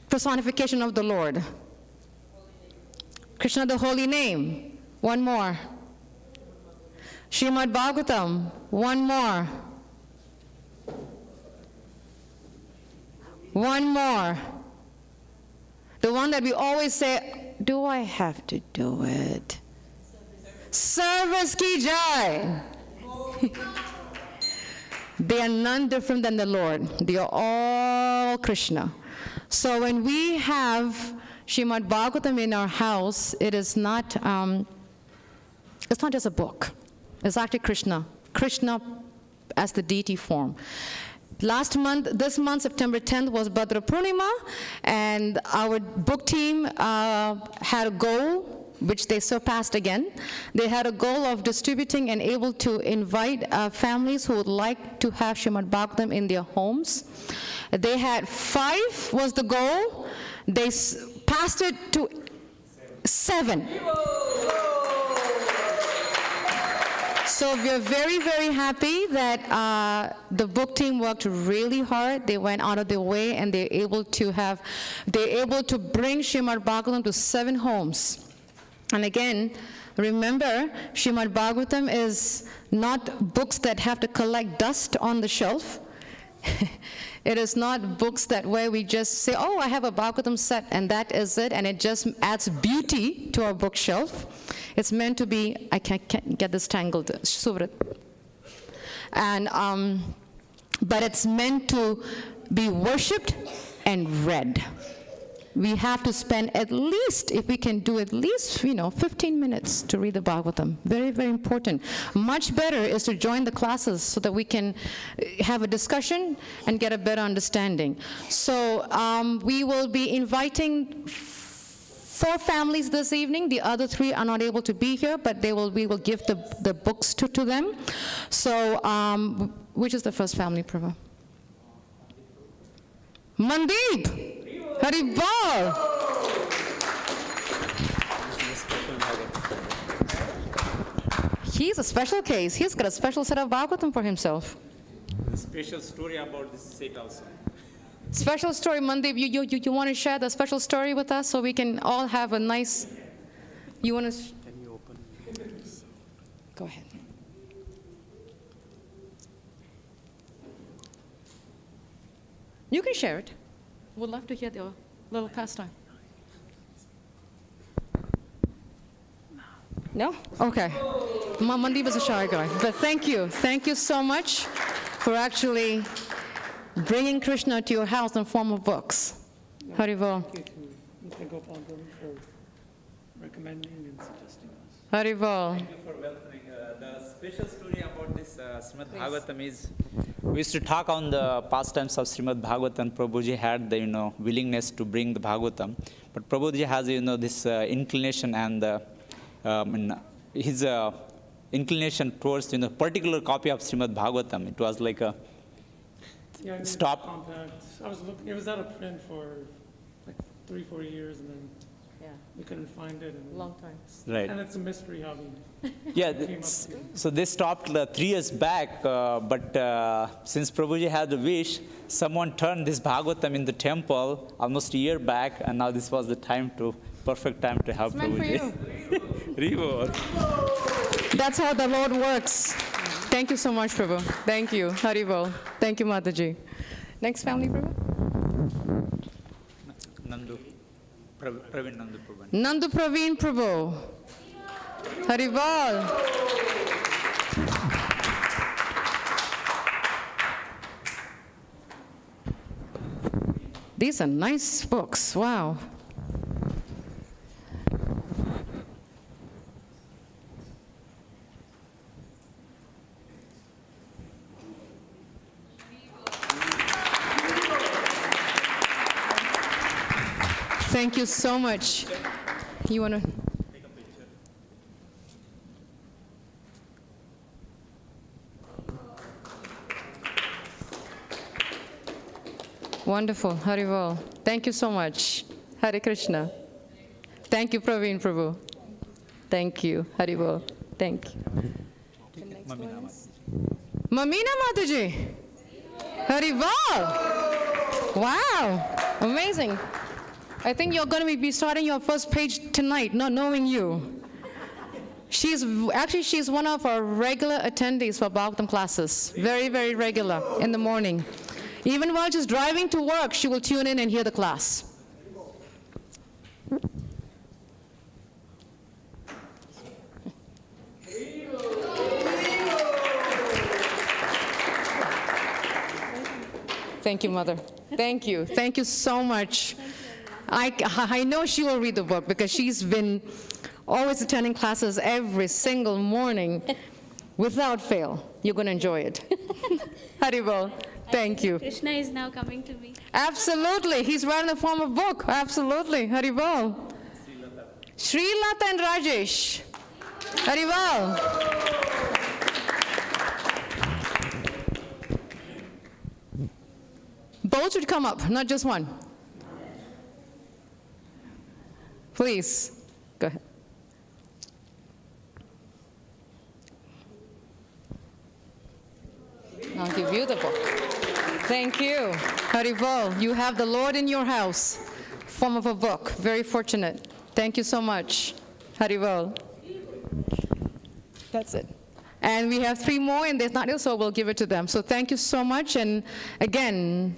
personification of the Lord? Krishna, the holy name. One more. Srimad Bhagavatam. One more. One more. The one that we always say, do I have to do it? Service ki jai. They are none different than the Lord. They are all Krishna. So when we have Srimad Bhagavatam in our house, it is not, it's not just a book. It's actually Krishna. Krishna as the deity form. This month, September 10th, was Bhadra Purnima, and our book team had a goal, which they surpassed again. They had a goal of distributing and able to invite families who would like to have Srimad Bhagavatam in their homes. They had 5 was the goal. They passed it to 7. So we're very, very happy that the book team worked really hard. They went out of their way, and they're able to bring Srimad Bhagavatam to 7 homes. And again, remember, Srimad Bhagavatam is not books that have to collect dust on the shelf. It is not books that where we just say, oh, I have a Bhagavatam set, and that is it, and it just adds beauty to our bookshelf. It's meant to be, I can't get this tangled, Suvrit. And, but it's meant to be worshipped and read. We have to spend at least, if we can do at least, 15 minutes to read the Bhagavatam. Very, very important. Much better is to join the classes so that we can have a discussion and get a better understanding. So we will be inviting 4 families this evening. The other 3 are not able to be here, but we will give the books to them. So which is the first family, Prabhu? Mandeep! Haribol! He's a special case. He's got a special set of Bhagavatam for himself. A special story about this set also. Special story, Mandeep. You want to share the special story with us so we can all have a nice... You want to... Can you open? Go ahead. You can share it. We'd love to hear the little pastime. No? Okay. Mandeep is a shy guy. But thank you. Thank you so much for actually bringing Krishna to your house in form of books. Haribol. Thank you to Mr. Gopal for recommending and suggesting us. Haribol. Thank you for welcoming. The special story about this Srimad Bhagavatam is, we used to talk on the pastimes of Srimad Bhagavatam. Prabhuji had the willingness to bring the Bhagavatam, but Prabhuji has this inclination and his inclination towards particular copy of Srimad Bhagavatam. It was like a stop. Compact. I was looking. It was out of print for like 3-4 years, and then we couldn't find it. Long time. Right. And it's a mystery hobby. Yeah, so they stopped 3 years back, but since Prabhuji had the wish, someone turned this Bhagavatam in the temple almost a year back, and now this was the perfect time to have Prabhuji. That's how the Lord works. Thank you so much, Prabhu. Thank you. Haribol. Thank you, Mataji. Next family, Prabhu? Nandu. Praveen Nandu Prabhu. Nandu Praveen Prabhu. Haribol. These are nice books. Wow. Thank you so much. You want to? Take a picture. Wonderful. Haribol. Thank you so much. Hare Krishna. Thank you, Praveen Prabhu. Thank you. Haribol. Thank you. Mamina Mataji. Haribol. Wow. Amazing. I think you're going to be starting your first page tonight, not knowing you. She's one of our regular attendees for Bhagavatam classes. Very, very regular in the morning. Even while she's driving to work, she will tune in and hear the class. Thank you, Mother. Thank you. Thank you so much. I know she will read the book because she's been always attending classes every single morning without fail. You're going to enjoy it. Haribol. Thank you. Krishna is now coming to me. Absolutely. He's writing the form of book. Absolutely. Haribol. Srilata and Rajesh. Haribol. Both should come up, not just one. Please, go ahead. I'll give you the book. Thank you. Haribol, you have the Lord in your house. Form of a book. Very fortunate. Thank you so much. Haribol. That's it. And we have 3 more, and there's not else, so we'll give it to them. So thank you so much. And again,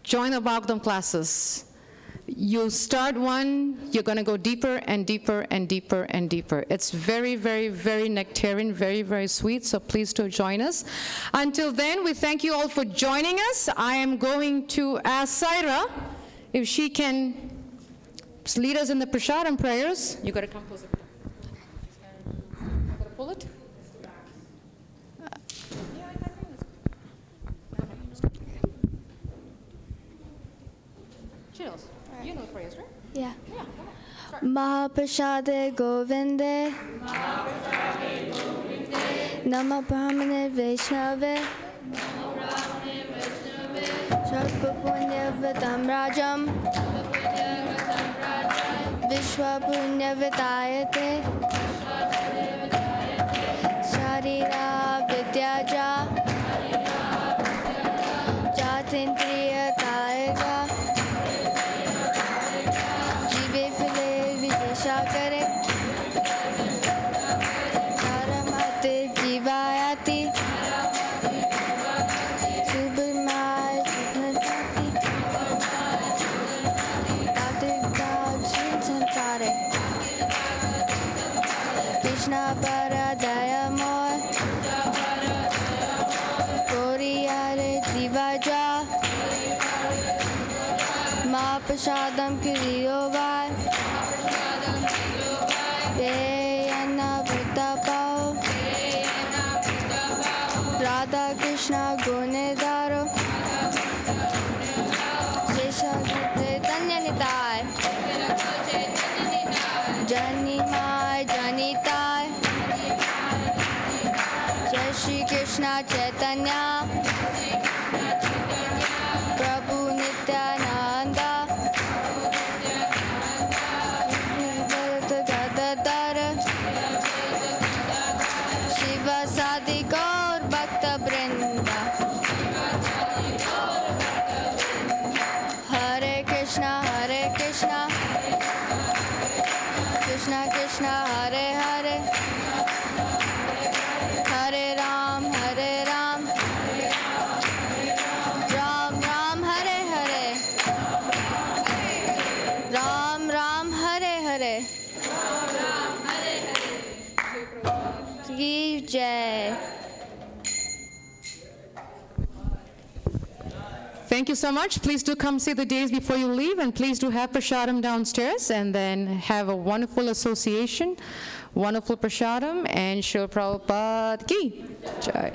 join the Bhagavatam classes. You start one, you're going to go deeper and deeper and deeper and deeper. It's very, very, very nectarian, very, very sweet, so please do join us. Until then, we thank you all for joining us. I am going to ask Saira if she can lead us in the prasadam prayers. You got to come closer. Got to pull it? Chills. You know the prayers, right? Yeah. Yeah. Mahaprasade Govinde. Nama Brahmane Vaishnave. Sarva Punya Vidam Rajam. Vishwa Punya Vidayate. Sharira Vidyaja. Jatindriya Taiga. करे धर्मते जीवायाति सुब्रमाय सुधरती आतिदाज संसारे कृष्णा पर दयामय कोरियारे जीवाजा माँ प्रसादम किरियोवाय Radha Krishna Gunedaro Shesha Chaitanya Nitai Jani Mai Janitai Jai Shri Krishna Chaitanya Prabhu Nityananda Shiva Sadi Gaur Bhakta Brinda Hare Krishna Krishna Krishna Hare Hare Hare Ram Ram Ram Hare Hare Ram Ram Hare Hare Ki Jai. Thank you so much. Please do come see the days before you leave, and please do have prasadam downstairs, and then have a wonderful association, wonderful prasadam, and Srila Prabhupada Ki Jai.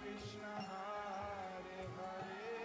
Krishna, Hare Hare,